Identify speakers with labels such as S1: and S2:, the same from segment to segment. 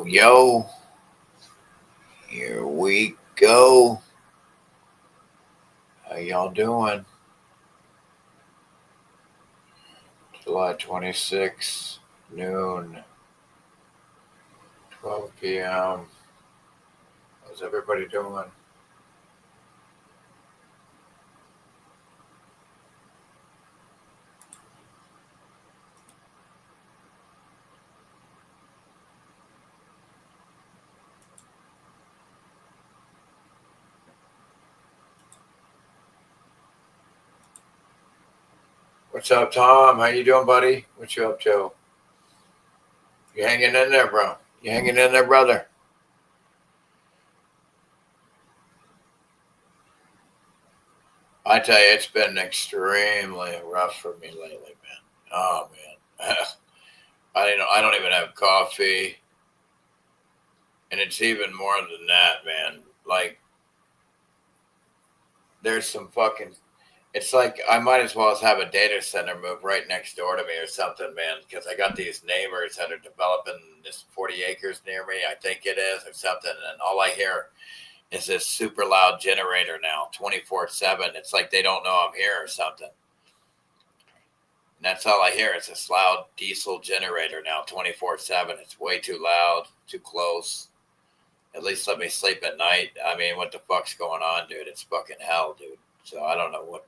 S1: Yo, here we go. How y'all doing? July 26th, noon, 12 p.m. How's everybody doing? What's up, Tom? How you doing, buddy? What you up to? You hanging in there, bro? You hanging in there, brother? I tell you, it's been extremely rough for me lately, man. Oh man, I don't even have coffee, and it's even more than that, man. Like, there's some fucking. It's like I might as well have a data center move right next door to me or something, man, because I got these neighbors that are developing this 40 acres near me, I think it is, or something, and all I hear is this super loud generator now, 24/7. It's like they don't know I'm here or something. And that's all I hear. It's this loud diesel generator now, 24/7. It's way too loud, too close. At least let me sleep at night. I mean, what the fuck's going on, dude? It's fucking hell, dude. So I don't know what.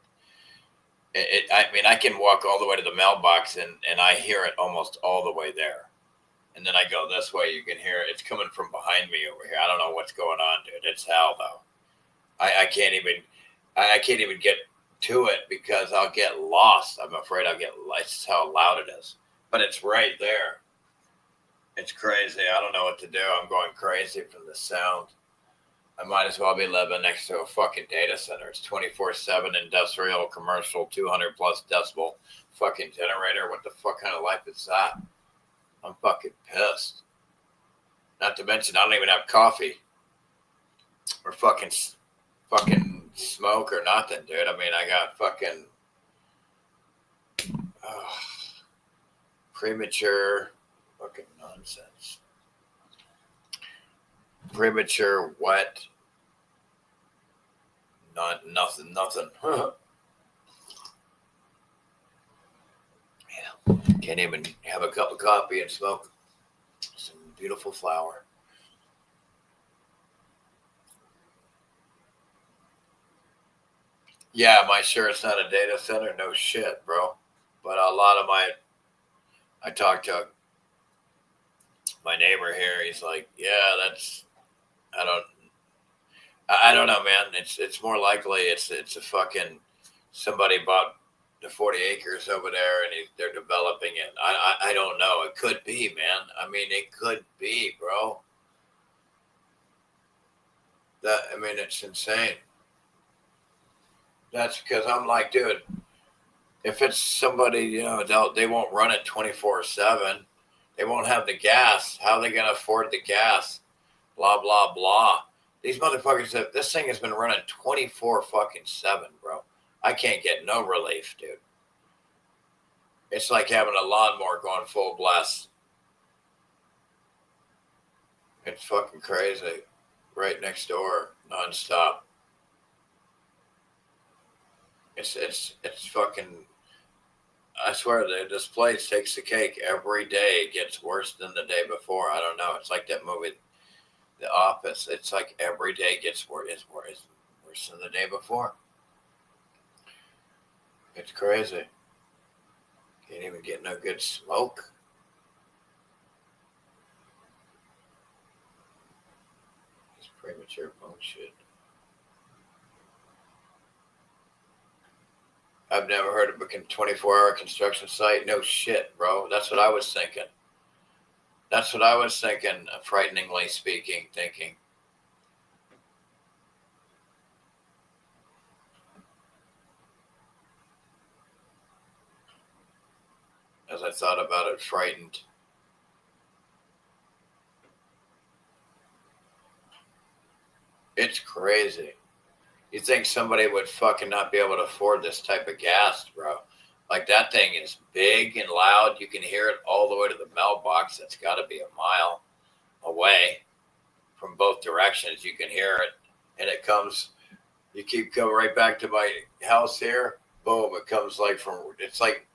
S1: I mean, I can walk all the way to the mailbox and I hear it almost all the way there. And then I go this way, you can hear it. It's coming from behind me over here. I don't know what's going on, dude. It's hell, though. I can't even get to it because I'll get lost. I'm afraid I'll get lost. That's how loud it is. But it's right there. It's crazy. I don't know what to do. I'm going crazy from the sound. I might as well be living next to a fucking data center. It's 24/7 industrial, commercial, 200 plus decibel fucking generator. What the fuck kind of life is that? I'm fucking pissed. Not to mention, I don't even have coffee or fucking smoke or nothing, dude. I mean, I got fucking premature fucking nonsense. Premature what? Nothing. Yeah, can't even have a cup of coffee and smoke some beautiful flower. Yeah, am I sure it's not a data center? No shit, bro. But a lot of I talked to my neighbor here. He's like, yeah, that's, I don't, I don't know, man. It's more likely it's a fucking somebody bought the 40 acres over there and they're developing it. I don't know. It could be, man. I mean, it could be, bro. It's insane. That's because I'm like, dude, if it's somebody, they won't run it 24/7. They won't have the gas. How are they going to afford the gas? Blah, blah, blah. These motherfuckers, this thing has been running 24 fucking 7, bro. I can't get no relief, dude. It's like having a lawnmower going full blast. It's fucking crazy. Right next door, nonstop. It's fucking. I swear, this place takes the cake every day. It gets worse than the day before. I don't know. It's like that movie, The Office. It's like every day gets worse than the day before. It's crazy. Can't even get no good smoke. It's premature bullshit. I've never heard of a 24-hour construction site. No shit, bro. That's what I was thinking. Frighteningly speaking, thinking. As I thought about it, frightened. It's crazy. You think somebody would fucking not be able to afford this type of gas, bro? Like, that thing is big and loud. You can hear it all the way to the mailbox. That's got to be a mile away from both directions. You can hear it, and it comes. You keep coming right back to my house here. Boom! It comes like from. It's like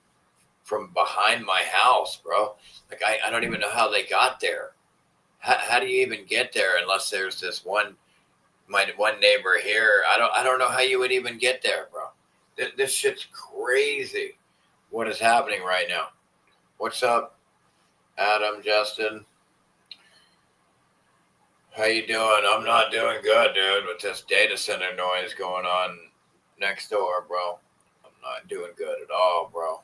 S1: from behind my house, bro. Like I don't even know how they got there. How do you even get there unless there's this one neighbor here? I don't know how you would even get there, bro. This shit's crazy. What is happening right now? What's up, Adam, Justin? How you doing? I'm not doing good, dude, with this data center noise going on next door, bro. I'm not doing good at all, bro.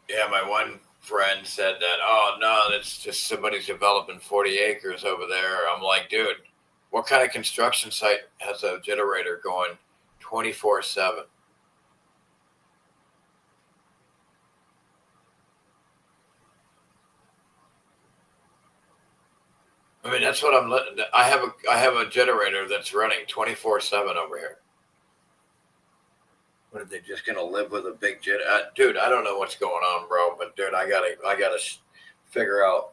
S1: Yeah, my one friend said that, oh, no, that's just somebody's developing 40 acres over there. I'm like, dude, what kind of construction site has a generator going 24/7? I mean, that's what I have a generator that's running 24/7 over here. What, are they just gonna live with a big jet? Dude, I don't know what's going on, bro. But dude, I gotta figure out,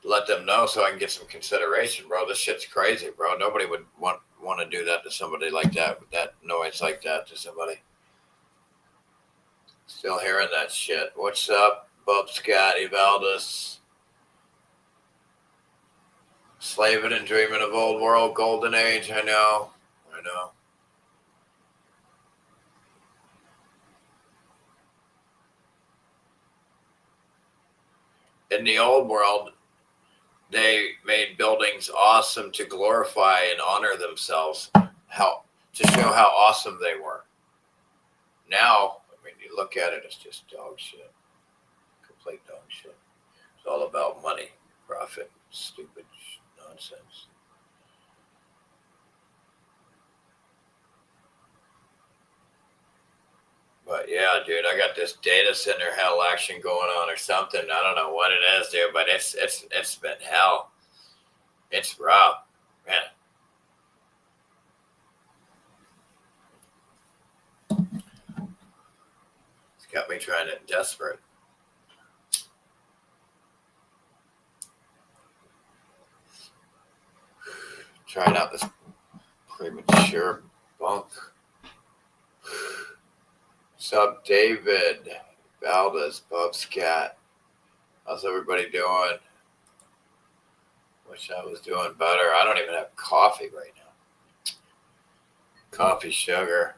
S1: let them know so I can get some consideration, bro. This shit's crazy, bro. Nobody would want to do that to somebody like that, with that noise like that to somebody. Still hearing that shit. What's up, Bub Scotty Valdez? Slaving and dreaming of old world, golden age. I know. In the old world, they made buildings awesome to glorify and honor themselves, to show how awesome they were. Now, I mean, you look at it, it's just dog shit. Complete dog shit. It's all about money, profit, stupid nonsense. But yeah, dude, I got this data center hell action going on or something. I don't know what it is, dude, but it's been hell. It's rough, man. It's got me trying to desperate. Trying out this premature bunk. What's up, David Valdez, Bub Scat? How's everybody doing? Wish I was doing better. I don't even have coffee right now. Coffee, sugar.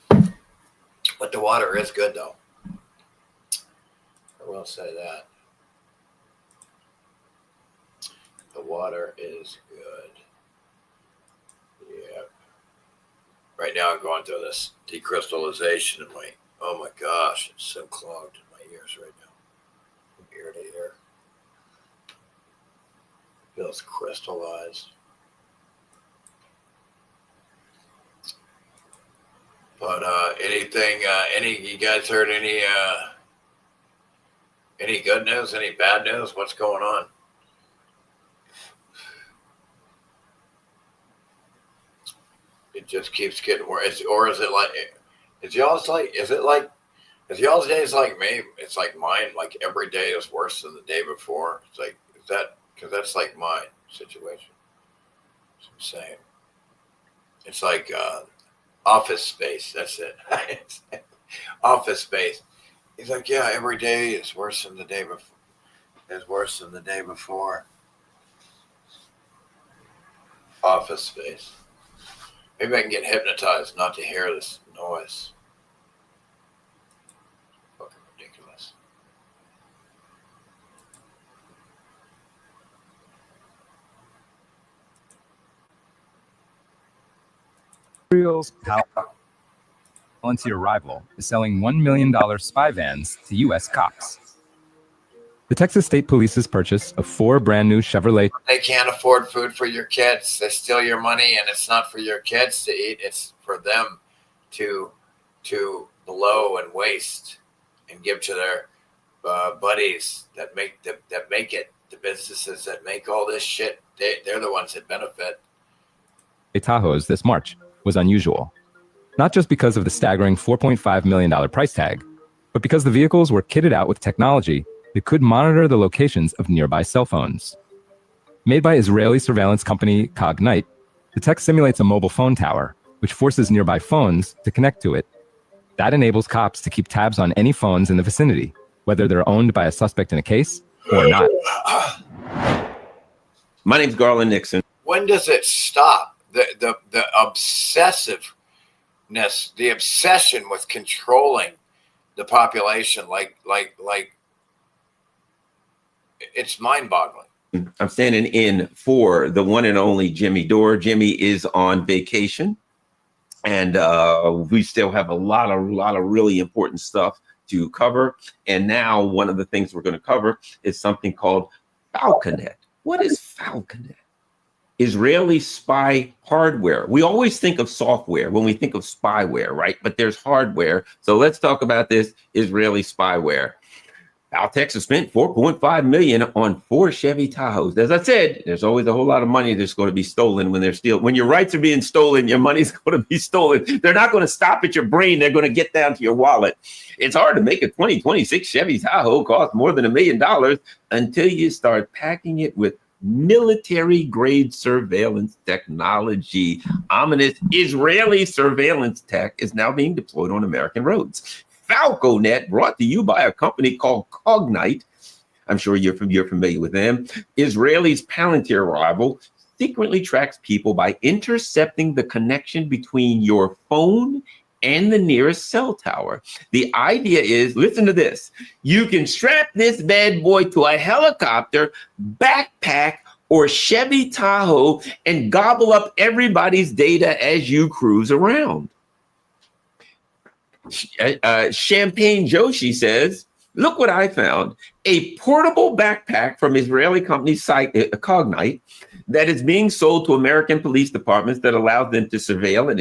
S1: But the water is good, though. I will say that. The water is good. Yeah. Right now I'm going through this decrystallization in my, oh my gosh, it's so clogged in my ears right now. From ear to ear. Feels crystallized. But you guys heard any good news, any bad news? What's going on? It just keeps getting worse. Or is it like, is y'all's days like me? It's like mine, like every day is worse than the day before. It's like, is that, because that's like my situation. It's insane. It's like Office Space. That's it. Office Space. He's like, yeah, every day is worse than the day before. Is worse than the day before. Office Space. Maybe I can get hypnotized not to hear this noise. Fucking ridiculous.
S2: Squirrels, volunteer rival, is selling $1 million spy vans to U.S. cops. The Texas State Police's purchase of 4 brand new Chevrolet.
S1: They can't afford food for your kids. They steal your money, and it's not for your kids to eat. It's for them to blow and waste and give to their buddies that make it. The businesses that make all this shit, they're the ones that benefit.
S2: Tahoes this March was unusual. not just because of the staggering $4.5 million price tag, but because the vehicles were kitted out with technology that could monitor the locations of nearby cell phones. Made by Israeli surveillance company Cognite, the tech simulates a mobile phone tower, which forces nearby phones to connect to it. That enables cops to keep tabs on any phones in the vicinity, whether they're owned by a suspect in a case or not.
S3: My name's Garland Nixon.
S1: When does it stop? The obsessiveness, the obsession with controlling the population, like it's mind-boggling.
S3: I'm standing in for the one and only Jimmy Dore. Jimmy is on vacation, and we still have a lot of really important stuff to cover. And now one of the things we're going to cover is something called Falconet. What is Falconet? Israeli spy hardware. We always think of software when we think of spyware, right? But there's hardware. So let's talk about this Israeli spyware. Valtex has spent $4.5 million on 4 Chevy Tahoes. As I said, there's always a whole lot of money that's going to be stolen when they're stealing. When your rights are being stolen, your money's going to be stolen. They're not going to stop at your brain. They're going to get down to your wallet. It's hard to make a 2026 Chevy Tahoe cost more than $1 million until you start packing it with military-grade surveillance technology. Ominous Israeli surveillance tech is now being deployed on American roads. Falconet, brought to you by a company called Cognite. I'm sure you're familiar with them. Israel's Palantir rival secretly tracks people by intercepting the connection between your phone and the nearest cell tower. The idea is, listen to this, you can strap this bad boy to a helicopter, backpack, or Chevy Tahoe and gobble up everybody's data as you cruise around. Champagne Joshi says, look what I found. A portable backpack from Israeli company site Cognite that is being sold to American police departments that allows them to surveil and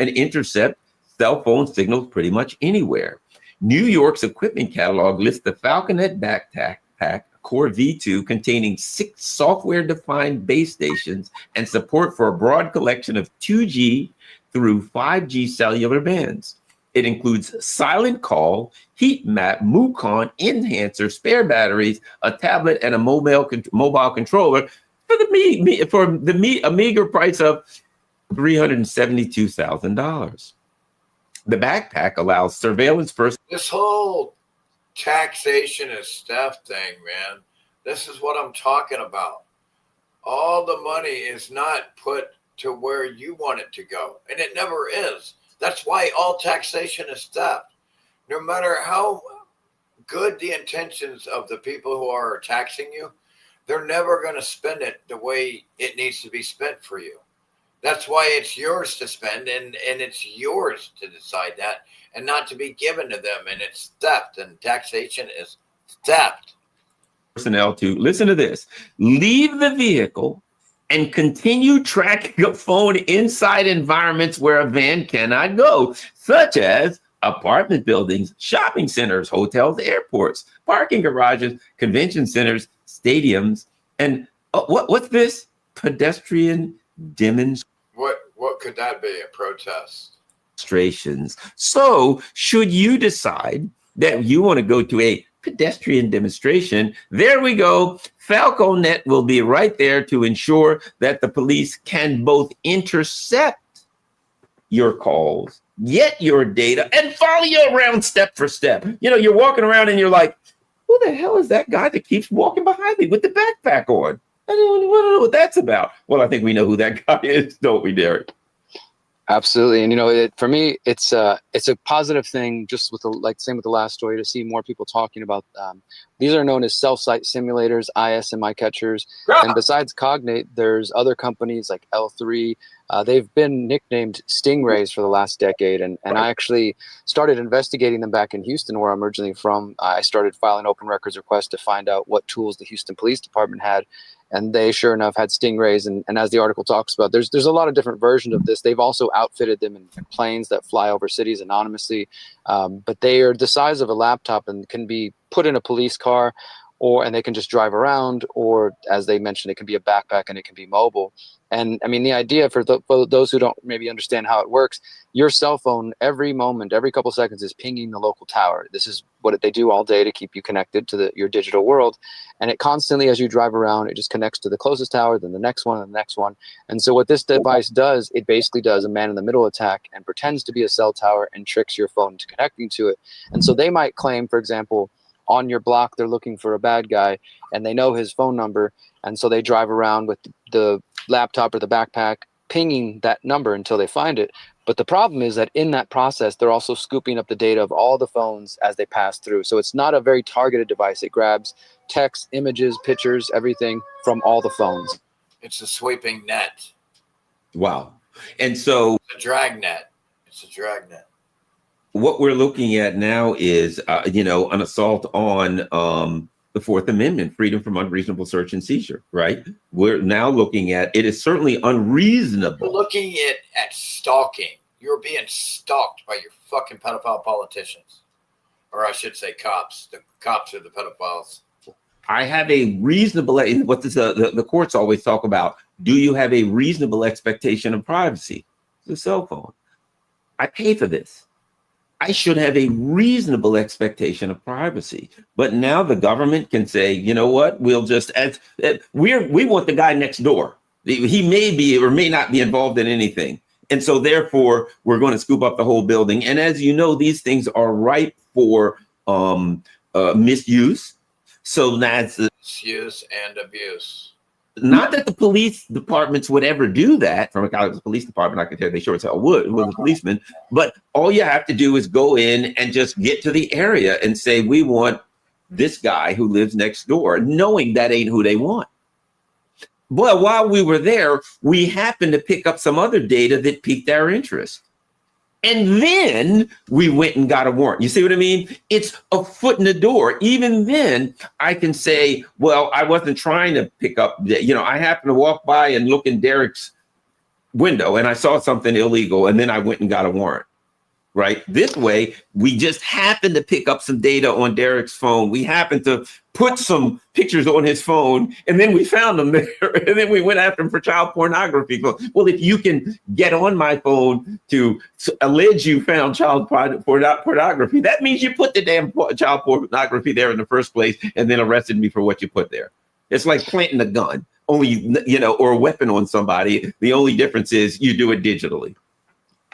S3: intercept cell phone signals pretty much anywhere. New York's equipment catalog lists the Falconet backpack Core V2 containing 6 software-defined base stations and support for a broad collection of 2G through 5G cellular bands. It includes silent call, heat map, MUCON, enhancer, spare batteries, a tablet, and a mobile controller for a meager price of $372,000. The backpack allows surveillance first.
S1: This whole taxation is stuff thing, man. This is what I'm talking about. All the money is not put to where you want it to go, and it never is. That's why all taxation is theft. No matter how good the intentions of the people who are taxing you, they're never going to spend it the way it needs to be spent for you. That's why it's yours to spend, and it's yours to decide that, and not to be given to them. And it's theft, and taxation is theft.
S3: Personnel to, listen to this, leave the vehicle and continue tracking a phone inside environments where a van cannot go, such as apartment buildings, shopping centers, hotels, airports, parking garages, convention centers, stadiums, and what's this? Pedestrian demonstrations.
S1: What could that be? A protest?
S3: So, should you decide that you want to go to a pedestrian demonstration, there we go. Falconet will be right there to ensure that the police can both intercept your calls, get your data, and follow you around step for step. You know, you're walking around and you're like, who the hell is that guy that keeps walking behind me with the backpack on? I don't know what that's about. Well, I think we know who that guy is, don't we, Derek?
S4: Absolutely. And, for me, it's a positive thing, just with same with the last story, to see more people talking about these are known as self-site simulators, ISMI catchers. And besides Cognate, there's other companies like L3. They've been nicknamed Stingrays for the last decade. And I actually started investigating them back in Houston, where I'm originally from. I started filing open records requests to find out what tools the Houston Police Department had. And they, sure enough, had Stingrays. And as the article talks about, there's a lot of different versions of this. They've also outfitted them in planes that fly over cities anonymously. But they are the size of a laptop and can be put in a police car and they can just drive around, or as they mentioned, it can be a backpack and it can be mobile. And I mean, the idea for those who don't maybe understand how it works, your cell phone every moment, every couple seconds is pinging the local tower. This is what they do all day to keep you connected to your digital world. And it constantly, as you drive around, it just connects to the closest tower, then the next one, and the next one. And so what this device does, it basically does a man-in-the-middle attack and pretends to be a cell tower and tricks your phone into connecting to it. And so they might claim, for example, on your block, they're looking for a bad guy, and they know his phone number, and so they drive around with the laptop or the backpack pinging that number until they find it. But the problem is that in that process, they're also scooping up the data of all the phones as they pass through. So it's not a very targeted device. It grabs text, images, pictures, everything from all the phones.
S1: It's a sweeping net.
S3: Wow. And so
S1: It's a drag net. It's a drag net.
S3: What we're looking at now is, an assault on the Fourth Amendment, freedom from unreasonable search and seizure, right? We're now looking at, it is certainly unreasonable.
S1: We're looking at stalking. You're being stalked by your fucking pedophile politicians. Or I should say cops. The cops are the pedophiles.
S3: I have a reasonable, what the courts always talk about, do you have a reasonable expectation of privacy? The cell phone. I pay for this. I should have a reasonable expectation of privacy. But now the government can say, you know what, we'll just, we want the guy next door. He may be or may not be involved in anything. And so therefore, we're going to scoop up the whole building. And as you know, these things are ripe for misuse. So that's
S1: misuse and abuse.
S3: Not that the police departments would ever do that. From a police department, I can tell you they sure as hell would with a policeman. But all you have to do is go in and just get to the area and say, we want this guy who lives next door, knowing that ain't who they want. But while we were there, we happened to pick up some other data that piqued our interest. And then we went and got a warrant. You see what I mean? It's a foot in the door. Even then, I can say, well, I wasn't trying to pick up, I happened to walk by and look in Derek's window and I saw something illegal and then I went and got a warrant. Right? This way, we just happened to pick up some data on Derek's phone. We happened to put some pictures on his phone, and then we found them there. And then we went after him for child pornography. Well, if you can get on my phone to allege you found child pornography, that means you put the damn child pornography there in the first place and then arrested me for what you put there. It's like planting a gun, only, or a weapon on somebody. The only difference is you do it digitally.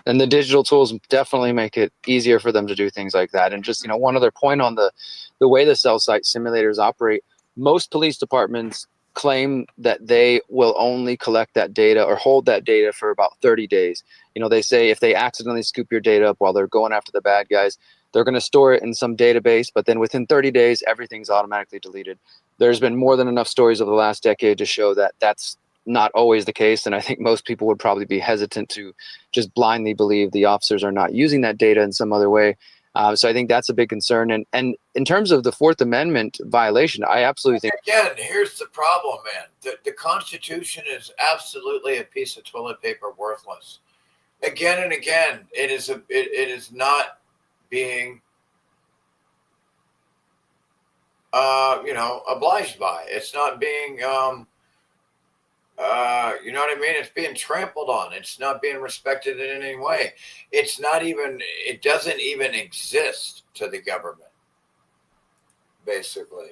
S4: And the digital tools definitely make it easier for them to do things like that. And just, one other point on the way the cell site simulators operate, most police departments claim that they will only collect that data or hold that data for about 30 days. They say if they accidentally scoop your data up while they're going after the bad guys, they're going to store it in some database, but then within 30 days, everything's automatically deleted. There's been more than enough stories over the last decade to show that that's not always the case. And I think most people would probably be hesitant to just blindly believe the officers are not using that data in some other way. So I think that's a big concern. And in terms of the Fourth Amendment violation, I absolutely think.
S1: Again, here's the problem, man. The Constitution is absolutely a piece of toilet paper, worthless. Again and again, it is not being obliged by. It's not being you know what I mean? It's being trampled on. It's not being respected in any way. It doesn't even exist to the government, basically.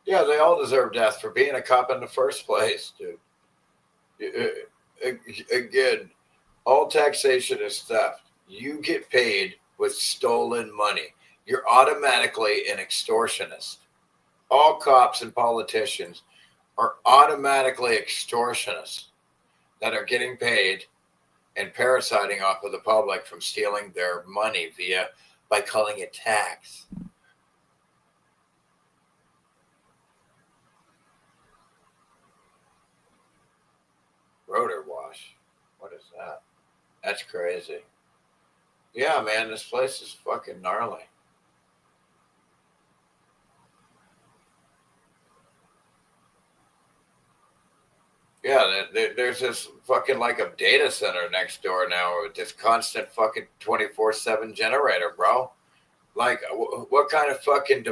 S1: Yeah, they all deserve death for being a cop in the first place, dude. Again, all taxation is theft. You get paid with stolen money. You're automatically an extortionist. All cops and politicians are automatically extortionists that are getting paid and parasiting off of the public from stealing their money by calling it tax. Rotor wash. What is that? That's crazy. Yeah, man, this place is fucking gnarly. Yeah, there's this fucking like a data center next door now with this constant fucking 24/7 generator, bro. Like, what kind of fucking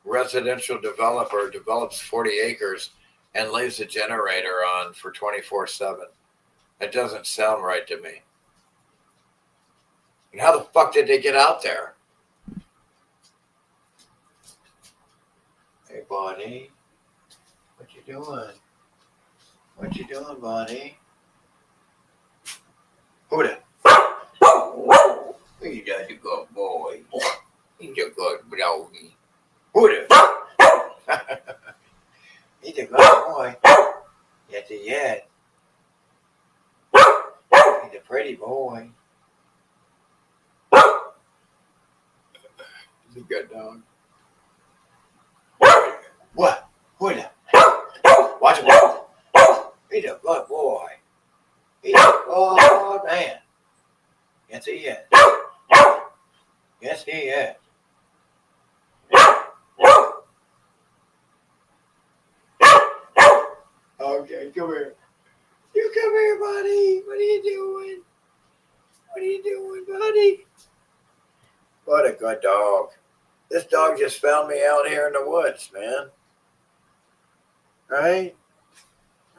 S1: residential developer, develops 40 acres and leaves a generator on for 24/7? That doesn't sound right to me. And how the fuck did they get out there? Hey, Bonnie, what you doing? What you doing, Bonnie? Who the? You got a good boy. He's a good doggy. Who the? He's a good boy. Yes, he is. He's a pretty boy. He's a good dog. What? Who the? Watch him. He's a good boy. He's a good man. Yes, he is. Yes, he is. Okay, come here. You come here, buddy. What are you doing? What are you doing, buddy? What a good dog. This dog just found me out here in the woods, man. Right?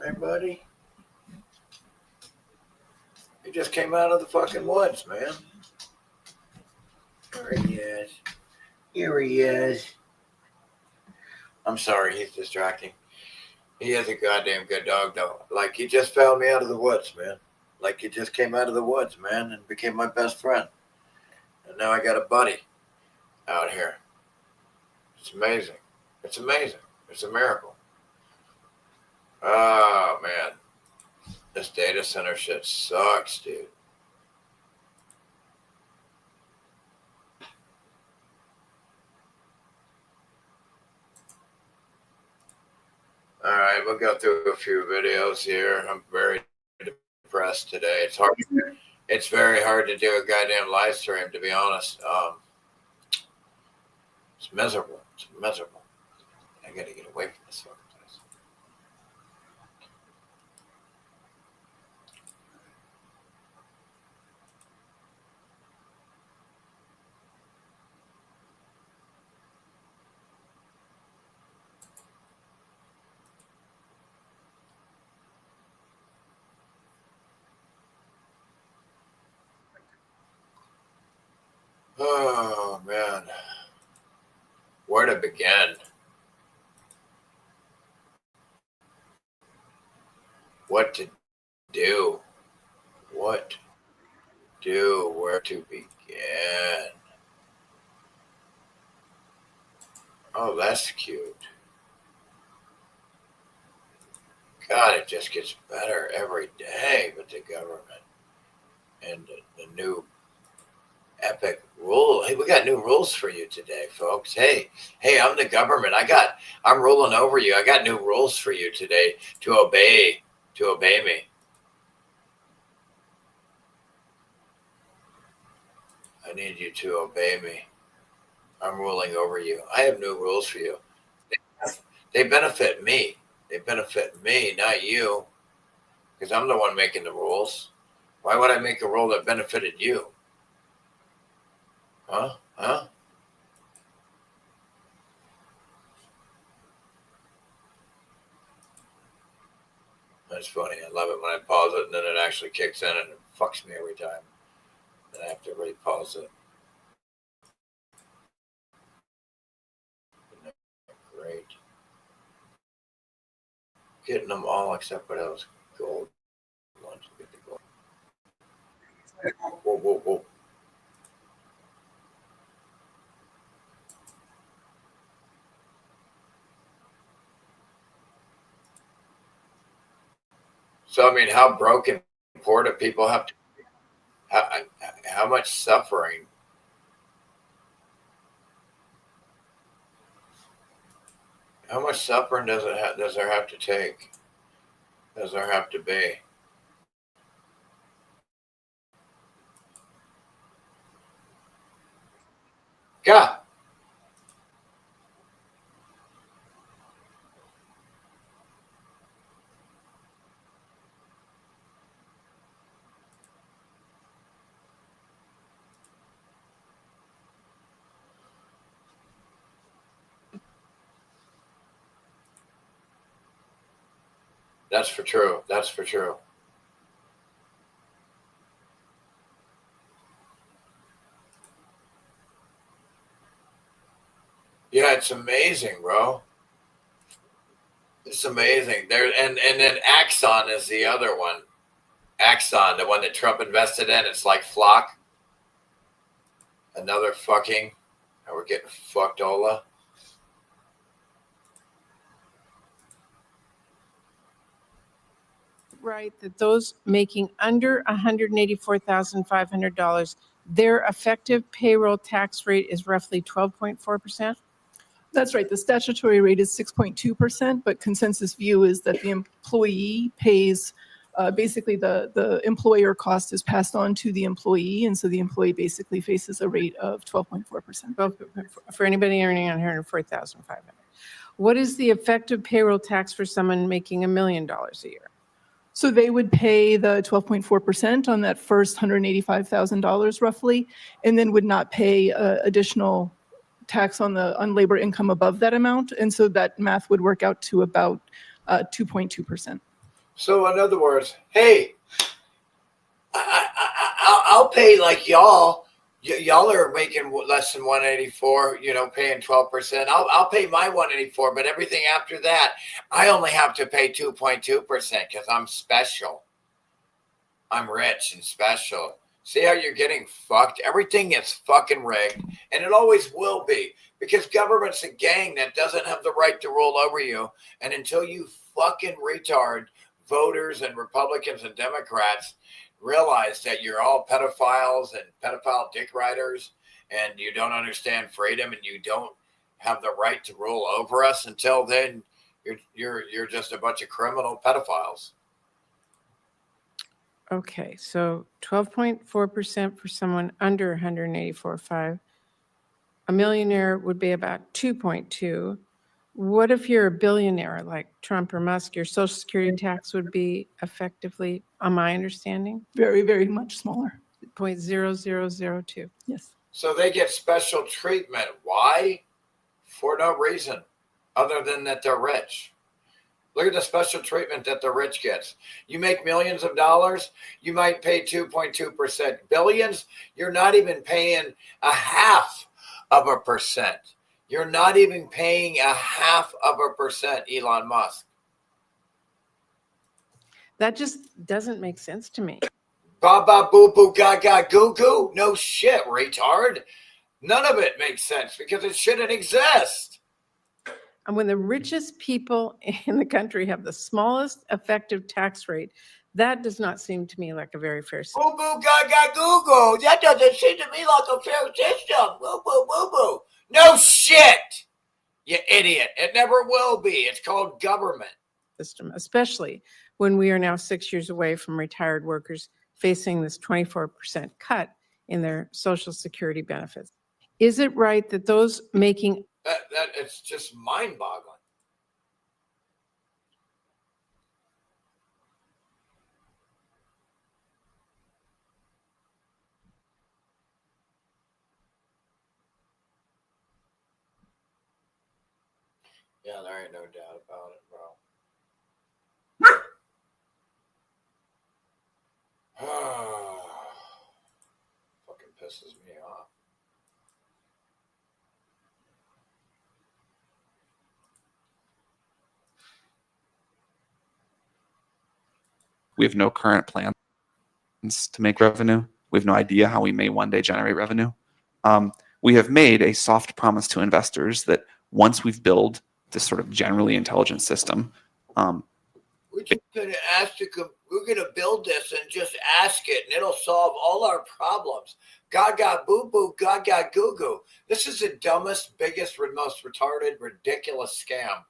S1: Right, buddy? He just came out of the fucking woods, man. There he is. Here he is. I'm sorry, he's distracting. He is a goddamn good dog, though. Like, he just found me out of the woods, man. Like, he just came out of the woods, man, and became my best friend. And now I got a buddy out here. It's amazing. It's amazing. It's a miracle. Oh, man. This data center shit sucks, dude. All right, we'll go through a few videos here. I'm very depressed today. It's hard. It's very hard to do a goddamn live stream, to be honest. It's miserable. It's miserable. I gotta get away from this fucking place. Oh, man. Where to begin? What to do? What to do? Where to begin? Oh, that's cute. God, it just gets better every day with the government and the new epic rule. Hey, we got new rules for you today, folks. Hey, I'm the government. I'm ruling over you. I got new rules for you today to obey me. I need you to obey me. I'm ruling over you. I have new rules for you. They benefit me. They benefit me, not you, because I'm the one making the rules. Why would I make a rule that benefited you? Huh? That's funny. I love it when I pause it and then it actually kicks in and it fucks me every time. Then I have to really pause it. Great. Getting them all except for those gold ones. Get the gold. Whoa. So, I mean, how broken, poor do people have to be? How much suffering? How much suffering does there have to take? Does there have to be? God. That's for true. That's for true. Yeah, it's amazing, bro. It's amazing. There and then Axon is the other one. Axon, the one that Trump invested in. It's like Flock. Another fucking. And we're getting fucked, Ola.
S5: Right, that those making under $184,500, their effective payroll tax rate is roughly 12.4%?
S6: That's right. The statutory rate is 6.2%, but consensus view is that the employee pays, basically the employer cost is passed on to the employee, and so the employee basically faces a rate of 12.4%.
S5: Well, for anybody earning $104,500. What is the effective payroll tax for someone making $1 million a year?
S6: So they would pay the 12.4% on that first $185,000 roughly, and then would not pay additional tax on labor income above that amount. And so that math would work out to about 2.2%.
S1: So in other words, hey, I'll pay like y'all. Y'all are making less than 184, paying 12%. I'll pay my 184, but everything after that, I only have to pay 2.2% because I'm special. I'm rich and special. See how you're getting fucked? Everything is fucking rigged, and it always will be, because government's a gang that doesn't have the right to rule over you. And until you fucking retard voters and Republicans and Democrats realize that you're all pedophiles and pedophile dick riders, and you don't understand freedom, and you don't have the right to rule over us, until then you're just a bunch of criminal pedophiles.
S5: Okay, so 12.4% for someone under 184.5. A millionaire would be about 2.2. What if you're a billionaire like Trump or Musk? Your Social Security tax would be effectively, on my understanding,
S6: Very, very much smaller.
S5: 0.0002.
S6: Yes.
S1: So they get special treatment. Why? For no reason other than that they're rich. Look at the special treatment that the rich gets. You make millions of dollars, you might pay 2.2%. Billions, you're not even paying 0.5%. You're not even paying 0.5%, Elon Musk.
S5: That just doesn't make sense to me.
S1: Baba boo boo gaga goo goo. No shit, retard. None of it makes sense because it shouldn't exist.
S5: And when the richest people in the country have the smallest effective tax rate, that does not seem to me like a very fair system.
S1: Boo boo gaga goo goo. That doesn't seem to me like a fair system. Boo boo boo boo. No shit, you idiot. It never will be. It's called government.
S5: System, especially when we are now 6 years away from retired workers facing this 24% cut in their Social Security benefits. Is it right that those making
S1: That it's just mind-boggling. Yeah, there ain't no doubt about it, bro. Fucking pisses me off.
S7: We have no current plans to make revenue. We have no idea how we may one day generate revenue. We have made a soft promise to investors that once we've built this sort of generally intelligent system,
S1: We're just gonna we're gonna build this and just ask it, and it'll solve all our problems. Gaga boo boo, gaga goo goo. This is the dumbest, biggest, most retarded, ridiculous scam.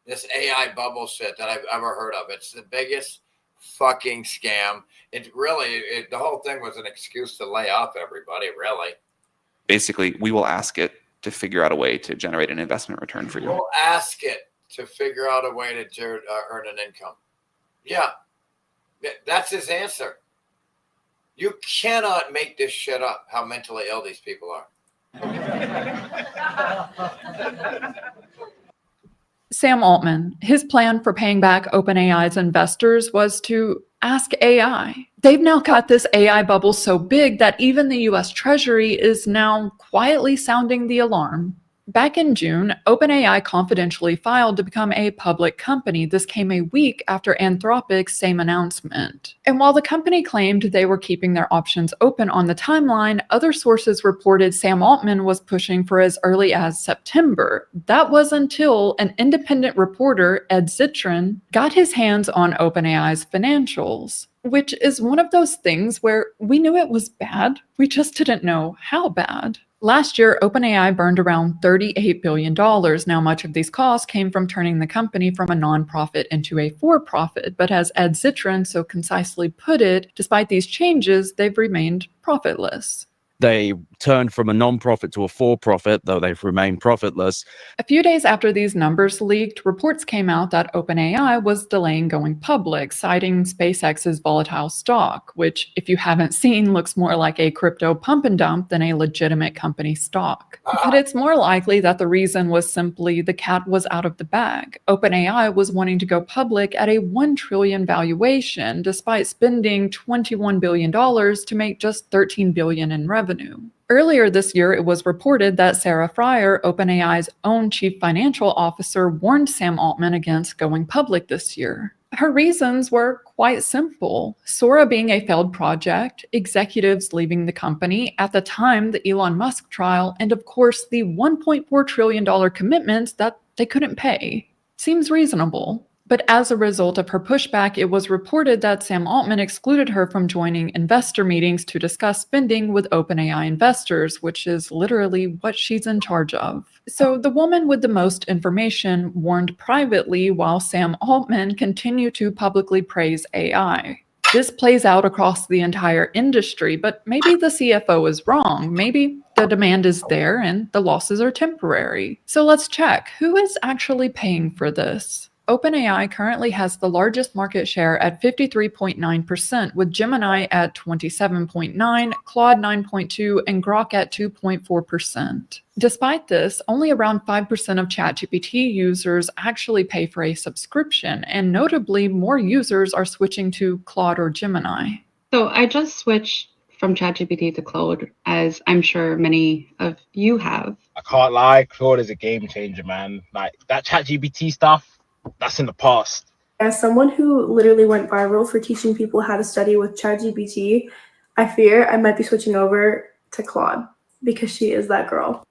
S1: This AI bubble shit that I've ever heard of. It's the biggest fucking scam. It really, the whole thing was an excuse to lay off everybody. Really.
S7: basically we will ask it to figure out a way to generate an investment return for you.
S1: We'll ask it to figure out a way to earn an income. Yeah, that's his answer. You cannot make this shit up, how mentally ill these people are.
S8: Sam Altman, his plan for paying back OpenAI's investors was to ask AI. They've now got this AI bubble so big that even the US Treasury is now quietly sounding the alarm. Back in June, OpenAI confidentially filed to become a public company. This came a week after Anthropic's same announcement. And while the company claimed they were keeping their options open on the timeline, other sources reported Sam Altman was pushing for as early as September. That was until an independent reporter, Ed Zitron, got his hands on OpenAI's financials, which is one of those things where we knew it was bad, we just didn't know how bad. Last year, OpenAI burned around $38 billion. Now, much of these costs came from turning the company from a nonprofit into a for-profit. But as Ed Zitron so concisely put it, despite these changes, they've remained profitless.
S9: They turned from a non-profit to a for-profit, though they've remained profitless.
S8: A few days after these numbers leaked, reports came out that OpenAI was delaying going public, citing SpaceX's volatile stock, which, if you haven't seen, looks more like a crypto pump and dump than a legitimate company stock. But it's more likely that the reason was simply the cat was out of the bag. OpenAI was wanting to go public at a $1 trillion valuation, despite spending $21 billion to make just $13 billion in revenue. Earlier this year, it was reported that Sarah Frier, OpenAI's own chief financial officer, warned Sam Altman against going public this year. Her reasons were quite simple. Sora being a failed project, executives leaving the company, at the time the Elon Musk trial, and of course the $1.4 trillion commitments that they couldn't pay. Seems reasonable. But as a result of her pushback, it was reported that Sam Altman excluded her from joining investor meetings to discuss spending with OpenAI investors, which is literally what she's in charge of. So the woman with the most information warned privately while Sam Altman continued to publicly praise AI. This plays out across the entire industry, but maybe the CFO is wrong. Maybe the demand is there and the losses are temporary. So let's check. Who is actually paying for this? OpenAI currently has the largest market share at 53.9%, with Gemini at 27.9%, Claude 9.2%, and Grok at 2.4%. Despite this, only around 5% of ChatGPT users actually pay for a subscription, and notably, more users are switching to Claude or Gemini.
S10: So I just switched from ChatGPT to Claude, as I'm sure many of you have.
S11: I can't lie, Claude is a game changer, man. Like, that ChatGPT stuff, that's in the past.
S12: As someone who literally went viral for teaching people how to study with ChatGPT, I fear I might be switching over to Claude because she is that girl.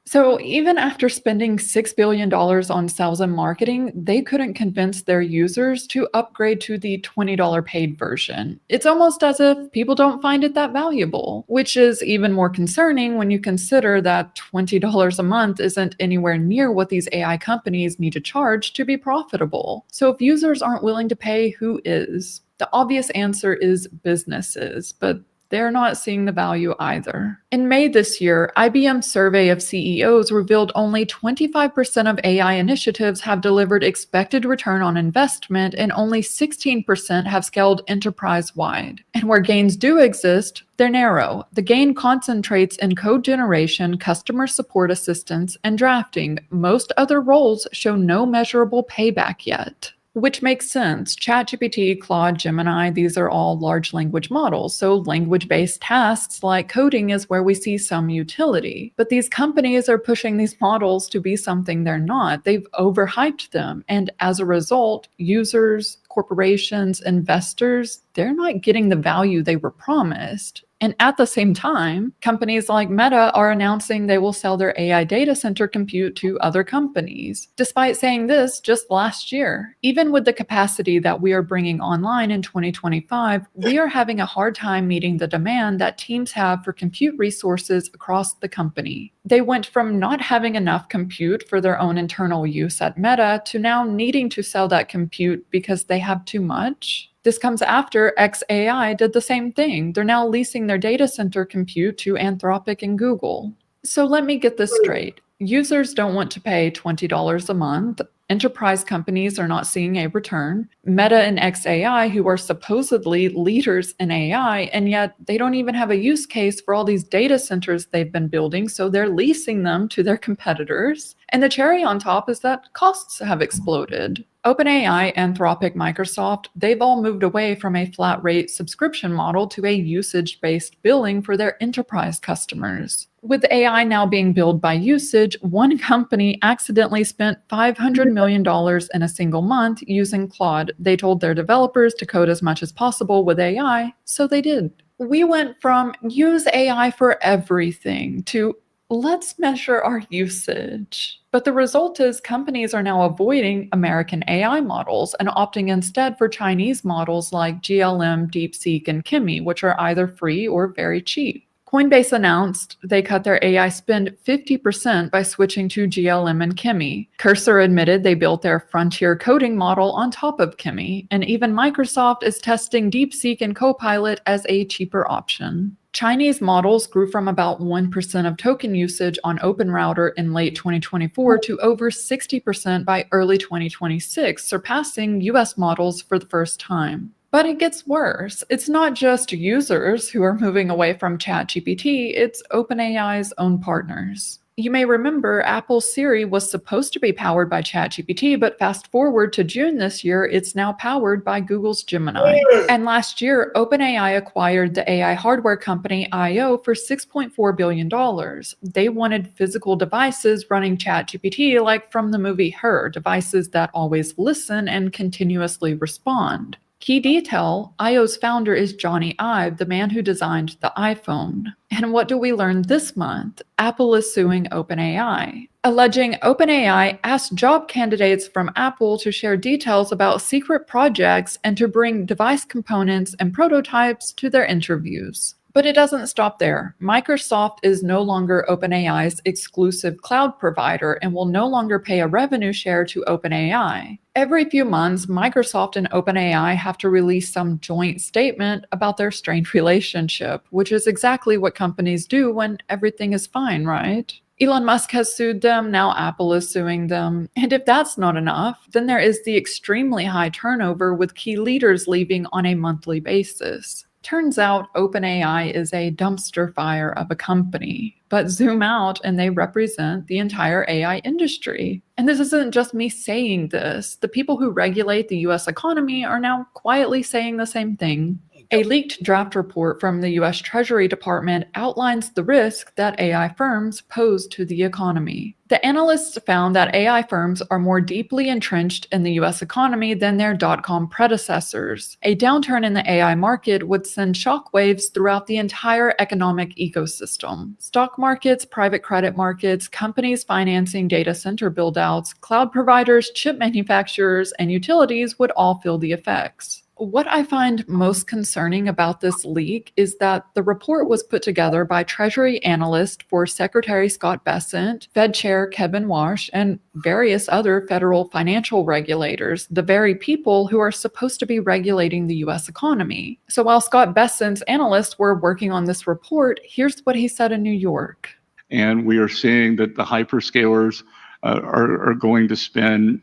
S8: So even after spending $6 billion on sales and marketing, they couldn't convince their users to upgrade to the $20 paid version. It's almost as if people don't find it that valuable, which is even more concerning when you consider that $20 a month isn't anywhere near what these AI companies need to charge to be profitable. So if users aren't willing to pay, who is? The obvious answer is businesses, but they're not seeing the value either. In May this year, IBM's survey of CEOs revealed only 25% of AI initiatives have delivered expected return on investment, and only 16% have scaled enterprise-wide. And where gains do exist, they're narrow. The gain concentrates in code generation, customer support assistance, and drafting. Most other roles show no measurable payback yet. Which makes sense. ChatGPT, Claude, Gemini, these are all large language models. So language-based tasks like coding is where we see some utility. But these companies are pushing these models to be something they're not. They've overhyped them. And as a result, users, corporations, investors, they're not getting the value they were promised. And at the same time, companies like Meta are announcing they will sell their AI data center compute to other companies, despite saying this just last year. Even with the capacity that we are bringing online in 2025, we are having a hard time meeting the demand that teams have for compute resources across the company. They went from not having enough compute for their own internal use at Meta to now needing to sell that compute because they have too much. This comes after xAI did the same thing. They're now leasing their data center compute to Anthropic and Google. So let me get this straight. Users don't want to pay $20 a month. Enterprise companies are not seeing a return. Meta and XAI, who are supposedly leaders in AI, and yet they don't even have a use case for all these data centers they've been building, so they're leasing them to their competitors. And the cherry on top is that costs have exploded. OpenAI, Anthropic, Microsoft, they've all moved away from a flat rate subscription model to a usage-based billing for their enterprise customers. With AI now being billed by usage, one company accidentally spent $500 million in a single month using Claude. They told their developers to code as much as possible with AI, so they did. We went from use AI for everything to let's measure our usage. But the result is companies are now avoiding American AI models and opting instead for Chinese models like GLM, DeepSeek, and Kimi, which are either free or very cheap. Coinbase announced they cut their AI spend 50% by switching to GLM and Kimi. Cursor admitted they built their frontier coding model on top of Kimi, and even Microsoft is testing DeepSeek and Copilot as a cheaper option. Chinese models grew from about 1% of token usage on OpenRouter in late 2024 to over 60% by early 2026, surpassing US models for the first time. But it gets worse. It's not just users who are moving away from ChatGPT, it's OpenAI's own partners. You may remember Apple's Siri was supposed to be powered by ChatGPT, but fast forward to June this year, it's now powered by Google's Gemini. And last year, OpenAI acquired the AI hardware company I.O. for $6.4 billion. They wanted physical devices running ChatGPT, like from the movie Her, devices that always listen and continuously respond. Key detail, I.O.'s founder is Johnny Ive, the man who designed the iPhone. And what do we learn this month? Apple is suing OpenAI, alleging OpenAI asked job candidates from Apple to share details about secret projects and to bring device components and prototypes to their interviews. But it doesn't stop there. Microsoft is no longer OpenAI's exclusive cloud provider and will no longer pay a revenue share to OpenAI. Every few months, Microsoft and OpenAI have to release some joint statement about their strained relationship, which is exactly what companies do when everything is fine, right? Elon Musk has sued them, now Apple is suing them. And if that's not enough, then there is the extremely high turnover with key leaders leaving on a monthly basis. Turns out OpenAI is a dumpster fire of a company, but zoom out and they represent the entire AI industry. And this isn't just me saying this. The people who regulate the US economy are now quietly saying the same thing. A leaked draft report from the US Treasury Department outlines the risk that AI firms pose to the economy. The analysts found that AI firms are more deeply entrenched in the US economy than their dot-com predecessors. A downturn in the AI market would send shockwaves throughout the entire economic ecosystem. Stock markets, private credit markets, companies financing data center buildouts, cloud providers, chip manufacturers, and utilities would all feel the effects. What I find most concerning about this leak is that the report was put together by Treasury analyst for Secretary Scott Bessent, Fed Chair Kevin Warsh, and various other federal financial regulators, the very people who are supposed to be regulating the US economy. So while Scott Bessent's analysts were working on this report, here's what he said in New York.
S13: And we are seeing that the hyperscalers are going to spend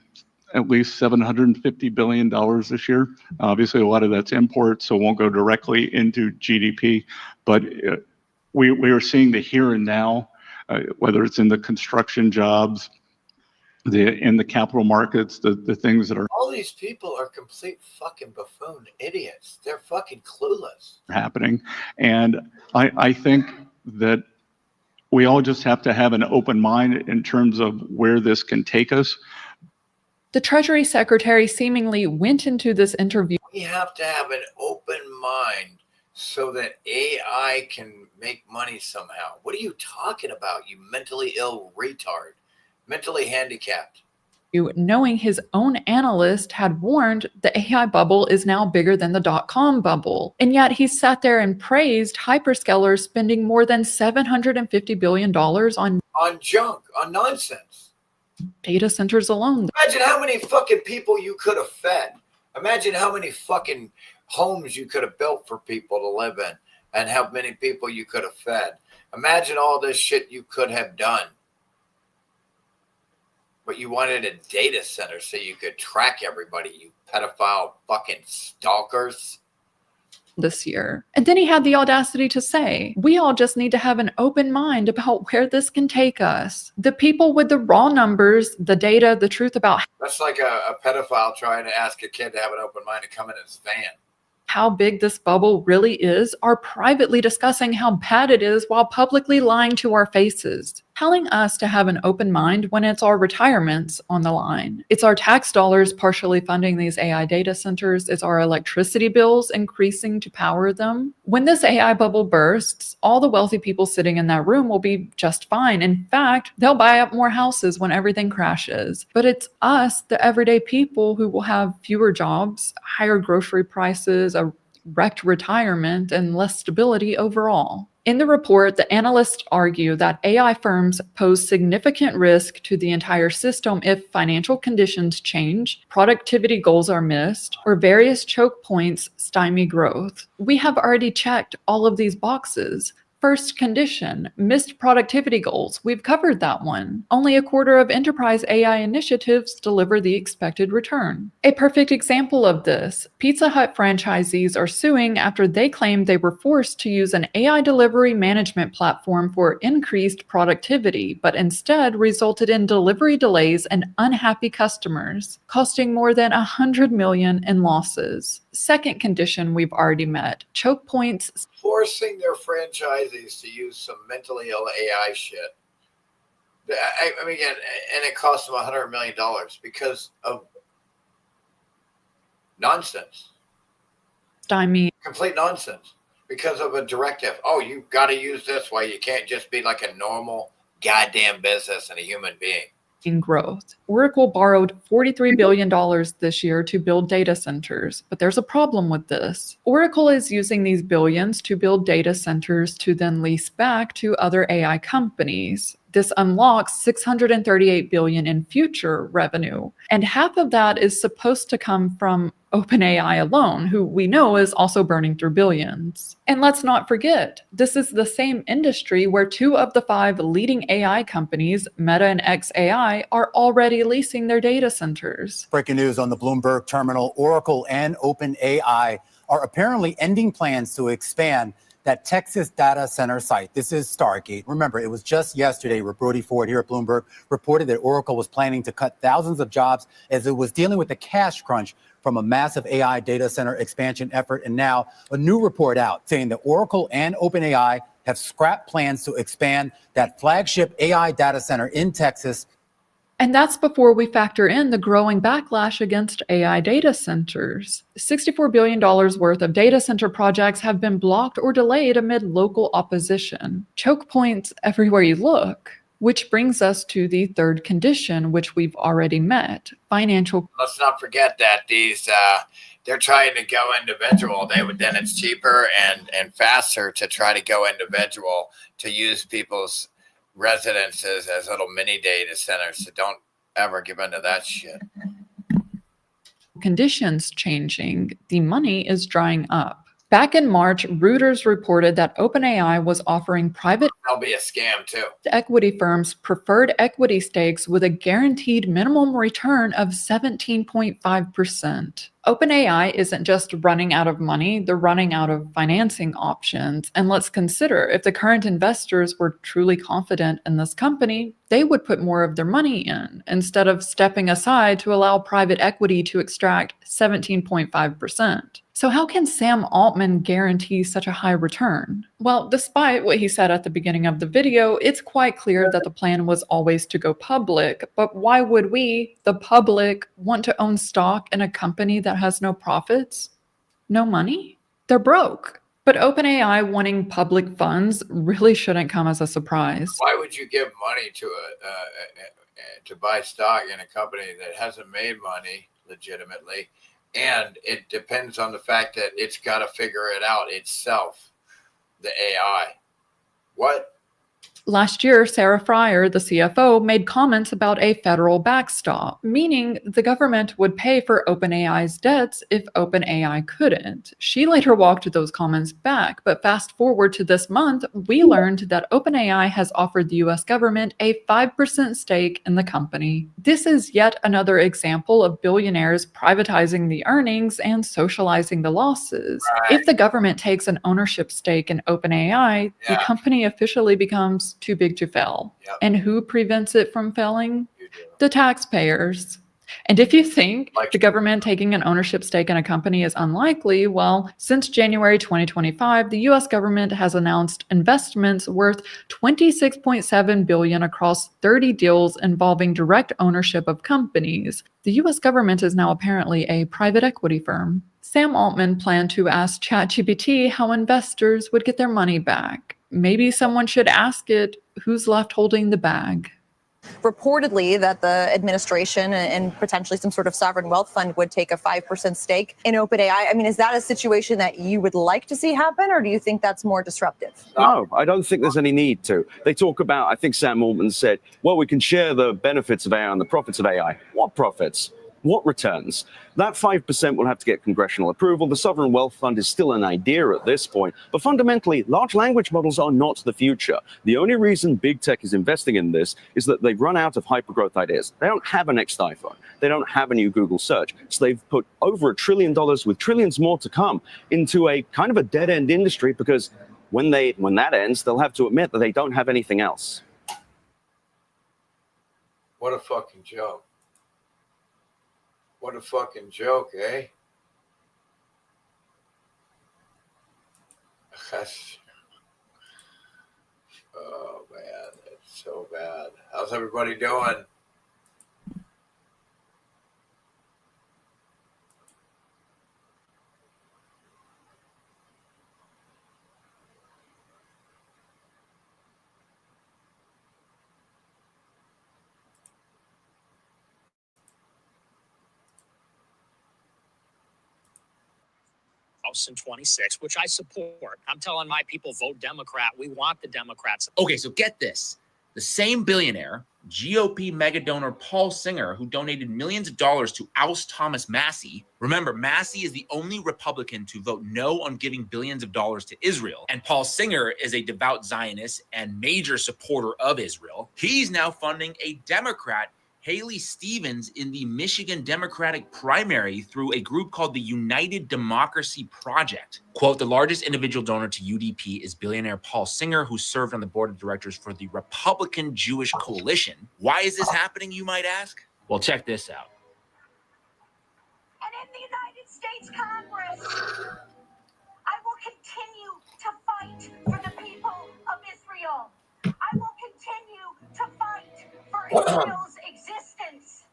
S13: at least $750 billion this year. Obviously, a lot of that's imports, so it won't go directly into GDP. But we are seeing the here and now, whether it's in the construction jobs, in the capital markets, the things that are
S1: all these people are complete fucking buffoon idiots. They're fucking clueless.
S13: Happening. And I think that we all just have to have an open mind in terms of where this can take us.
S8: The Treasury Secretary seemingly went into this interview.
S1: We have to have an open mind so that AI can make money somehow. What are you talking about, you mentally ill retard? Mentally handicapped.
S8: Knowing his own analyst had warned the AI bubble is now bigger than the dot-com bubble. And yet he sat there and praised hyperscalers spending more than $750 billion on
S1: junk, on nonsense.
S8: Data centers alone.
S1: Imagine how many fucking people you could have fed. Imagine how many fucking homes you could have built for people to live in and how many people you could have fed. Imagine all this shit you could have done. But you wanted a data center so you could track everybody, you pedophile fucking stalkers.
S8: This year. And then he had the audacity to say, we all just need to have an open mind about where this can take us. The people with the raw numbers, the data, the truth about
S1: That's like a pedophile trying to ask a kid to have an open mind to come in his van.
S8: how big this bubble really is are privately discussing how bad it is while publicly lying to our faces, telling us to have an open mind when it's our retirements on the line. It's our tax dollars partially funding these AI data centers. It's our electricity bills increasing to power them. When this AI bubble bursts, all the wealthy people sitting in that room will be just fine. In fact, they'll buy up more houses when everything crashes. But it's us, the everyday people, who will have fewer jobs, higher grocery prices, a wrecked retirement, and less stability overall. In the report, the analysts argue that AI firms pose significant risk to the entire system if financial conditions change, productivity goals are missed, or various choke points stymie growth. We have already checked all of these boxes. First condition, missed productivity goals. We've covered that one. Only a quarter of enterprise AI initiatives deliver the expected return. A perfect example of this, Pizza Hut franchisees are suing after they claimed they were forced to use an AI delivery management platform for increased productivity, but instead resulted in delivery delays and unhappy customers, costing more than $100 million in losses. Second condition we've already met, choke points.
S1: Forcing their franchisees to use some mentally ill AI shit. I mean, again, and it cost them $100 million because of nonsense.
S8: Stymie.
S1: Complete nonsense. Because of a directive. Oh, you've got to use this way. You can't just be like a normal goddamn business and a human being.
S8: In growth. Oracle borrowed $43 billion this year to build data centers, but there's a problem with this. Oracle is using these billions to build data centers to then lease back to other AI companies. This unlocks $638 billion in future revenue, and half of that is supposed to come from OpenAI alone, who we know is also burning through billions. And let's not forget, this is the same industry where 2 of the 5 leading AI companies, Meta and xAI, are already leasing their data centers.
S14: Breaking news on the Bloomberg terminal, Oracle and OpenAI are apparently ending plans to expand that Texas data center site. This is Stargate. Remember, it was just yesterday where Brody Ford here at Bloomberg reported that Oracle was planning to cut thousands of jobs as it was dealing with the cash crunch from a massive AI data center expansion effort. And now a new report out saying that Oracle and OpenAI have scrapped plans to expand that flagship AI data center in Texas.
S8: And that's before we factor in the growing backlash against AI data centers. $64 billion worth of data center projects have been blocked or delayed amid local opposition. Choke points everywhere you look. Which brings us to the third condition, which we've already met, financial.
S1: Let's not forget that these they're trying to go individual. Then it's cheaper and faster to try to go individual to use people's residences as little mini data centers. So don't ever give into that shit.
S8: Conditions changing, the money is drying up. Back in March, Reuters reported that OpenAI was offering private
S1: That'll be a scam too.
S8: equity firms preferred equity stakes with a guaranteed minimum return of 17.5%. OpenAI isn't just running out of money, they're running out of financing options. And let's consider, if the current investors were truly confident in this company, they would put more of their money in instead of stepping aside to allow private equity to extract 17.5%. So how can Sam Altman guarantee such a high return? Well, despite what he said at the beginning of the video, it's quite clear that the plan was always to go public. But why would we, the public, want to own stock in a company that has no profits? No money? They're broke. But OpenAI wanting public funds really shouldn't come as a surprise.
S1: Why would you give money to to buy stock in a company that hasn't made money legitimately? And it depends on the fact that it's got to figure it out itself, the AI. What?
S8: Last year, Sarah Fryer, the CFO, made comments about a federal backstop, meaning the government would pay for OpenAI's debts if OpenAI couldn't. She later walked those comments back, but fast forward to this month, we learned that OpenAI has offered the US government a 5% stake in the company. This is yet another example of billionaires privatizing the earnings and socializing the losses.
S1: Right.
S8: If the government takes an ownership stake in OpenAI, the company officially becomes too big to fail.
S1: Yep.
S8: And who prevents it from failing? The taxpayers. And if you think the government taking an ownership stake in a company is unlikely, well, since January 2025, the US government has announced investments worth $26.7 billion across 30 deals involving direct ownership of companies. The US government is now apparently a private equity firm. Sam Altman planned to ask ChatGPT how investors would get their money back. Maybe someone should ask it who's left holding the bag.
S15: Reportedly that the administration and potentially some sort of sovereign wealth fund would take a 5% stake in OpenAI. I mean, is that a situation that you would like to see happen, or do you think that's more disruptive?
S9: No, I don't think there's any need to. They talk about, I think Sam Altman said, well, we can share the benefits of AI and the profits of AI. What profits? What returns? That 5% will have to get congressional approval. The sovereign wealth fund is still an idea at this point. But fundamentally, large language models are not the future. The only reason big tech is investing in this is that they've run out of hypergrowth ideas. They don't have a next iPhone. They don't have a new Google search. So they've put over $1 trillion with trillions more to come into a kind of a dead end industry, because when that ends, they'll have to admit that they don't have anything else.
S1: What a fucking joke. What a fucking joke, eh? Oh, man, it's so bad. How's everybody doing?
S16: In 26, which I support. I'm telling my people, vote Democrat. We want the Democrats. Okay, so get this. The same billionaire, GOP mega donor Paul Singer, who donated millions of dollars to oust Thomas Massie. Remember, Massie is the only Republican to vote no on giving billions of dollars to Israel. And Paul Singer is a devout Zionist and major supporter of Israel. He's now funding a Democrat, Haley Stevens, in the Michigan Democratic primary through a group called the United Democracy Project. Quote, the largest individual donor to UDP is billionaire Paul Singer, who served on the board of directors for the Republican Jewish Coalition. Why is this happening, you might ask? Well, check this out.
S17: And in the United States Congress, I will continue to fight for the people of Israel. I will continue to fight for Israel's existence.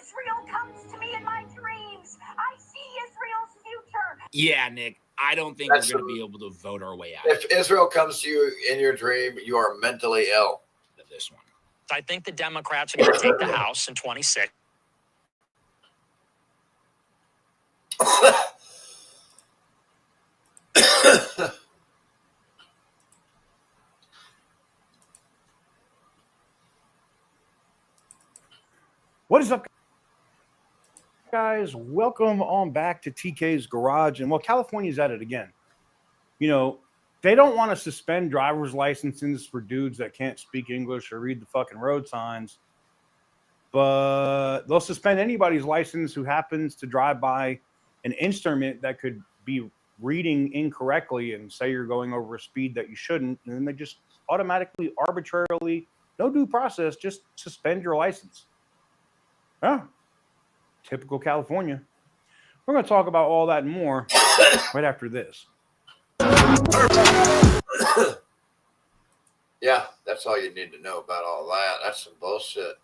S17: Israel comes to me in my dreams. I see Israel's future.
S16: Yeah, Nick, I don't think we're going to be able to vote our way out.
S1: If Israel comes to you in your dream, you are mentally ill.
S16: This one. I think the Democrats are going to take the House in 26.
S18: What is up, guys? Welcome on back to TK's Garage. And well, California's at it again. You know, they don't want to suspend driver's licenses for dudes that can't speak English or read the fucking road signs, but they'll suspend anybody's license who happens to drive by an instrument that could be reading incorrectly and say you're going over a speed that you shouldn't. And then they just automatically, arbitrarily, no due process, just suspend your license. Yeah, typical California. We're going to talk about all that and more right after this.
S1: Yeah, that's all you need to know about all that. That's some bullshit.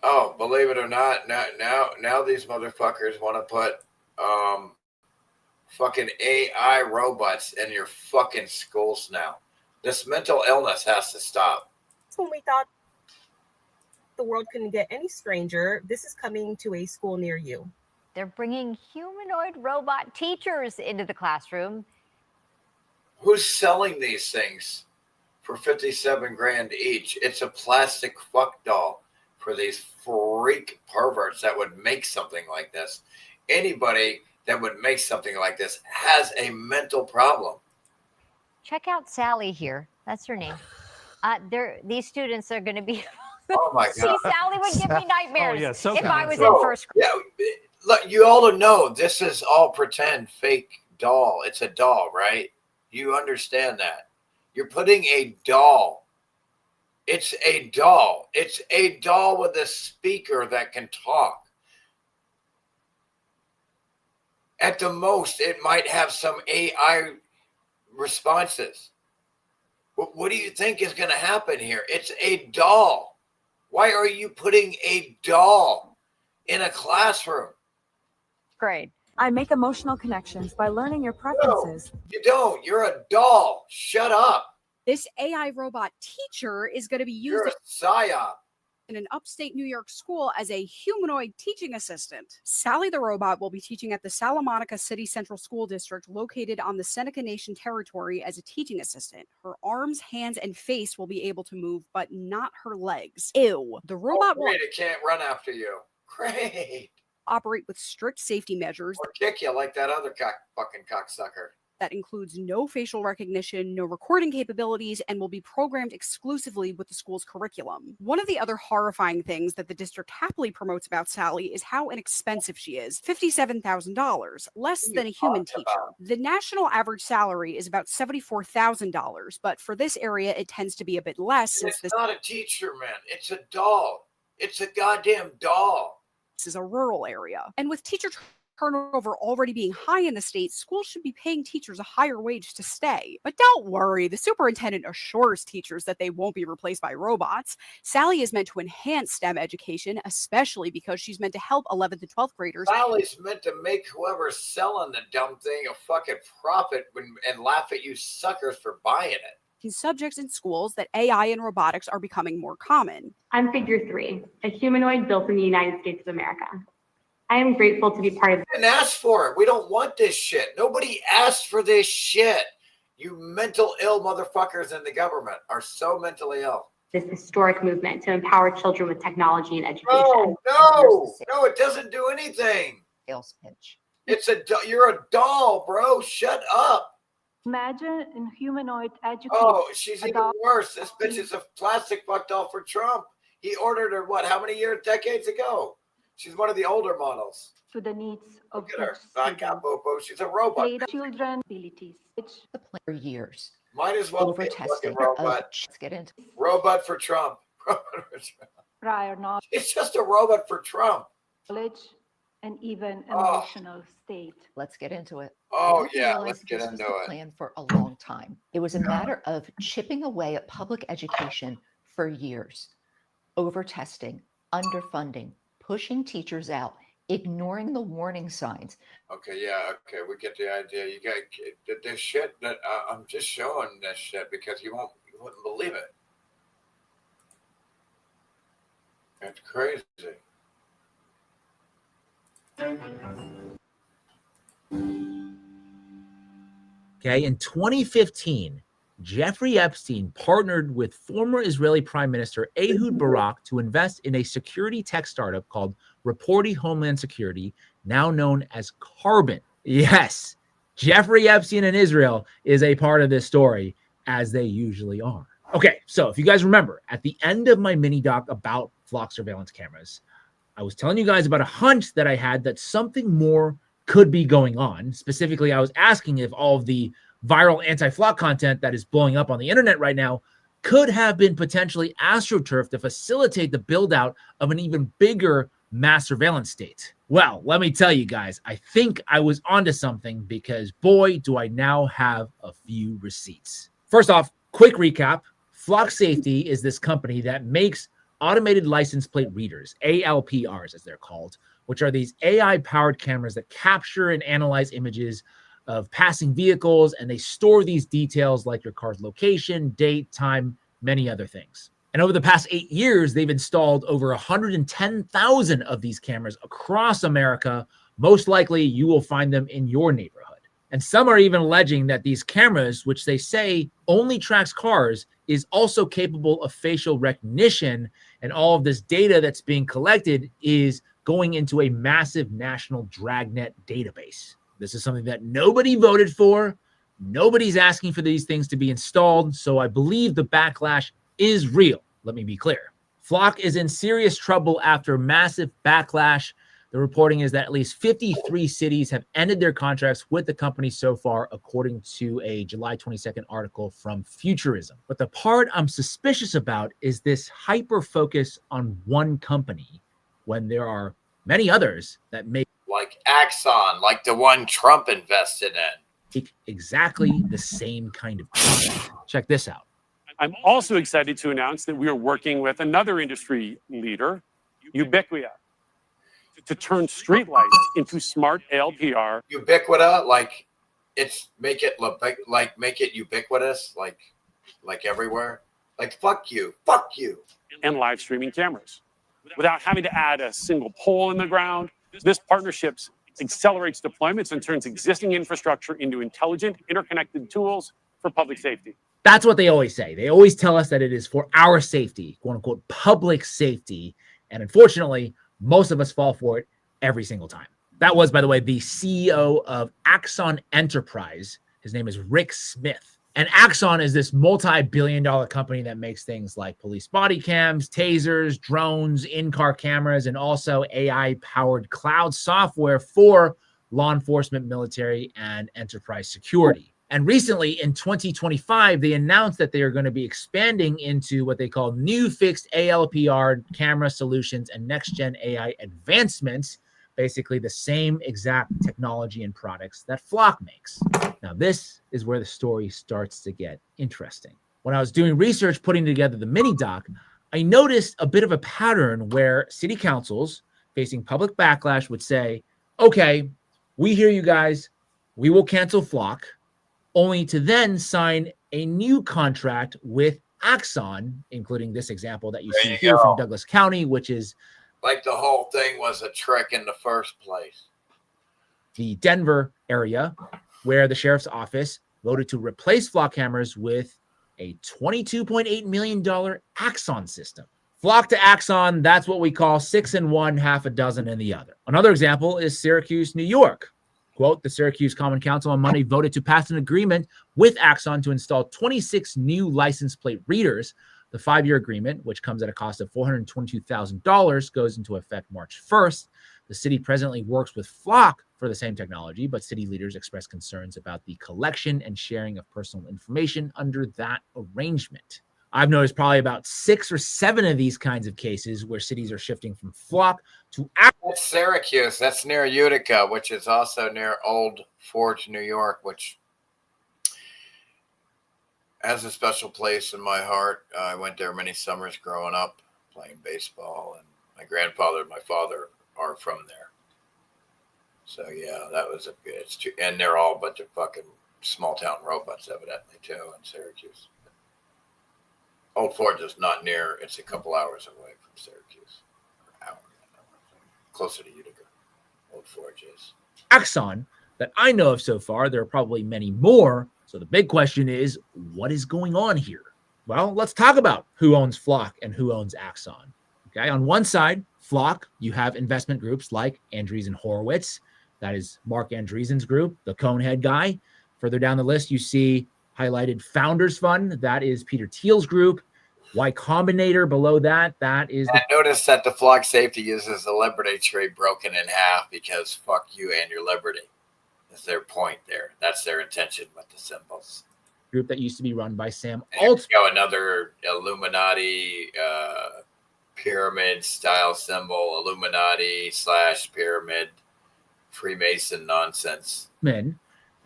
S1: Oh, believe it or not, now these motherfuckers want to put fucking AI robots in your fucking schools now. This mental illness has to stop.
S19: When we thought the world couldn't get any stranger, this is coming to a school near you. They're bringing humanoid robot teachers into the classroom.
S1: Who's selling these things for 57 grand each? It's a plastic fuck doll for these freak perverts that would make something like this. Anybody that would make something like this has a mental problem.
S19: Check out Sally here. That's her name. These students are going to be.
S1: Oh my God.
S19: See, Sally would give me nightmares
S1: Oh, yeah, so
S19: if I was
S1: So,
S19: in first grade.
S1: Yeah, look, you all know this is all pretend, fake doll. It's a doll, right? You understand that. You're putting a doll. It's a doll. It's a doll with a speaker that can talk. At the most, it might have some AI responses. What do you think is going to happen here? It's a doll. Why are you putting a doll in a classroom?
S19: Great.
S20: I make emotional connections by learning your preferences.
S1: No, you don't. You're a doll. Shut up.
S21: This AI robot teacher is going to be used
S1: You're a psyop.
S21: in an upstate New York school as a humanoid teaching assistant. Sally the robot will be teaching at the Santa Monica City Central School District located on the Seneca Nation territory as a teaching assistant. Her arms, hands, and face will be able to move, but not her legs. Ew. The robot will
S1: Great, it can't run after you. Great.
S21: operate with strict safety measures
S1: Or kick you like that other fucking cocksucker.
S21: that includes no facial recognition, no recording capabilities, and will be programmed exclusively with the school's curriculum. One of the other horrifying things that the district happily promotes about Sally is how inexpensive she is. $57,000, less than a human teacher. The national average salary is about $74,000, but for this area, it tends to be a bit less since
S1: It's
S21: this
S1: not a teacher, man. It's a doll. It's a goddamn doll.
S21: is a rural area. And with teacher turnover already being high in the state, schools should be paying teachers a higher wage to stay. But don't worry, the superintendent assures teachers that they won't be replaced by robots. Sally is meant to enhance STEM education, especially because she's meant to help 11th and 12th graders.
S1: Sally's meant to make whoever's selling the dumb thing a fucking profit and laugh at you suckers for buying it.
S21: Subjects in schools that AI and robotics are becoming more common.
S22: I'm Figure 3, a humanoid built in the United States of America. I am grateful to be part of
S1: We didn't ask for it. We don't want this shit. Nobody asked for this shit. You mental ill motherfuckers in the government are so mentally ill.
S22: this historic movement to empower children with technology and education.
S1: No, it doesn't do anything.
S23: Sales pitch.
S1: You're a doll, bro. Shut up.
S20: Imagine in humanoid education.
S1: Oh, she's even worse. This bitch is a plastic fuck doll for Trump. He ordered her, how many decades ago? She's one of the older models.
S20: To the needs of
S1: Look at her. She's a robot.
S20: children abilities. It's
S23: The plan for years.
S1: Might as well be a
S23: Over-testing
S1: fucking
S23: of
S1: robot.
S23: let's get into
S1: Robot for Trump.
S20: prior knowledge,
S1: It's just a robot for Trump.
S20: and even emotional state.
S23: Let's get into it.
S1: Oh,
S23: We
S1: yeah,
S23: realized
S1: let's get
S23: this was
S1: into
S23: the
S1: it.
S23: plan for a long time. It was a matter of chipping away at public education for years, over testing, underfunding, pushing teachers out, ignoring the warning signs.
S1: Okay, we get the idea. You got this shit that I'm just showing this shit because you wouldn't believe it. It's crazy.
S24: Okay, in 2015, Jeffrey Epstein partnered with former Israeli Prime Minister Ehud Barak to invest in a security tech startup called Reporting Homeland Security, now known as Carbon. Yes, Jeffrey Epstein and Israel is a part of this story, as they usually are. Okay, so if you guys remember, at the end of my mini doc about flock surveillance cameras, I was telling you guys about a hunch that I had that something more could be going on. Specifically, I was asking if all of the viral anti-flock content that is blowing up on the internet right now could have been potentially astroturfed to facilitate the build out of an even bigger mass surveillance state. Well, let me tell you guys, I think I was onto something because boy, do I now have a few receipts. First off, quick recap. Flock Safety is this company that makes automated license plate readers, ALPRs as they're called, which are these AI-powered cameras that capture and analyze images of passing vehicles, and they store these details like your car's location, date, time, many other things. And over the past 8 years, they've installed over 110,000 of these cameras across America, most likely you will find them in your neighborhood. And some are even alleging that these cameras, which they say only tracks cars, is also capable of facial recognition. And all of this data that's being collected is going into a massive national dragnet database. This is something that nobody voted for. Nobody's asking for these things to be installed. So I believe the backlash is real. Let me be clear. Flock is in serious trouble after massive backlash. The reporting is that at least 53 cities have ended their contracts with the company so far, according to a July 22nd article from Futurism. But the part I'm suspicious about is this hyper focus on one company when there are many others that make
S1: Like Axon, like the one Trump invested in.
S24: Exactly the same kind of content. Check this out.
S2: I'm also excited to announce that we are working with another industry leader, Ubiquia, to turn streetlights into smart ALPR.
S1: Ubiquita, like make it ubiquitous, like everywhere. Like fuck you.
S2: And live streaming cameras. Without having to add a single pole in the ground, this partnership accelerates deployments and turns existing infrastructure into intelligent, interconnected tools for public safety.
S24: That's what they always say. They always tell us that it is for our safety, quote unquote, public safety. And unfortunately, most of us fall for it every single time. That was, by the way, the CEO of Axon Enterprise. His name is Rick Smith. And Axon is this multi-billion-dollar company that makes things like police body cams, tasers, drones, in-car cameras, and also AI-powered cloud software for law enforcement, military, and enterprise security. And recently, in 2025, they announced that they are going to be expanding into what they call new fixed ALPR camera solutions and next-gen AI advancements, basically the same exact technology and products that Flock makes. Now, this is where the story starts to get interesting. When I was doing research, putting together the mini doc, I noticed a bit of a pattern where city councils facing public backlash would say, okay, we hear you guys, we will cancel Flock, only to then sign a new contract with Axon, including this example that you see here from Douglas County, which is
S1: like the whole thing was a trick in the first place.
S24: The Denver area, where the sheriff's office voted to replace Flock cameras with a $22.8 million Axon system. Flock to Axon, that's what we call 6 in one, half a dozen in the other. Another example is Syracuse, New York. Quote, the Syracuse Common Council on Monday voted to pass an agreement with Axon to install 26 new license plate readers. The 5-year agreement, which comes at a cost of $422,000, goes into effect March 1st. The city presently works with Flock for the same technology, but city leaders express concerns about the collection and sharing of personal information under that arrangement. I've noticed probably about 6 or 7 of these kinds of cases where cities are shifting from Flock to
S1: That's Syracuse. That's near Utica, which is also near Old Fort, New York, which has a special place in my heart. I went there many summers growing up playing baseball, and my grandfather and my father are from there. So yeah, that was a good. And they're all a bunch of fucking small town robots, evidently too, in Syracuse. Old Fort is not near. It's a couple hours away from Syracuse. Closer to Utica. Old Fort is.
S24: Axon that I know of so far. There are probably many more. So the big question is, what is going on here? Well, let's talk about who owns Flock and who owns Axon. Okay, on one side, Flock, you have investment groups like Andreessen Horowitz. That is Mark Andreessen's group, the Conehead guy. Further down the list, you see highlighted Founders Fund. That is Peter Thiel's group. Y Combinator below that, that is...
S1: I noticed that the Flock safety uses the Liberty tree broken in half because fuck you and your liberty. That's their point there. That's their intention with the symbols.
S24: Group that used to be run by Sam
S1: Altman. Another Illuminati pyramid style symbol, Illuminati / pyramid Freemason nonsense.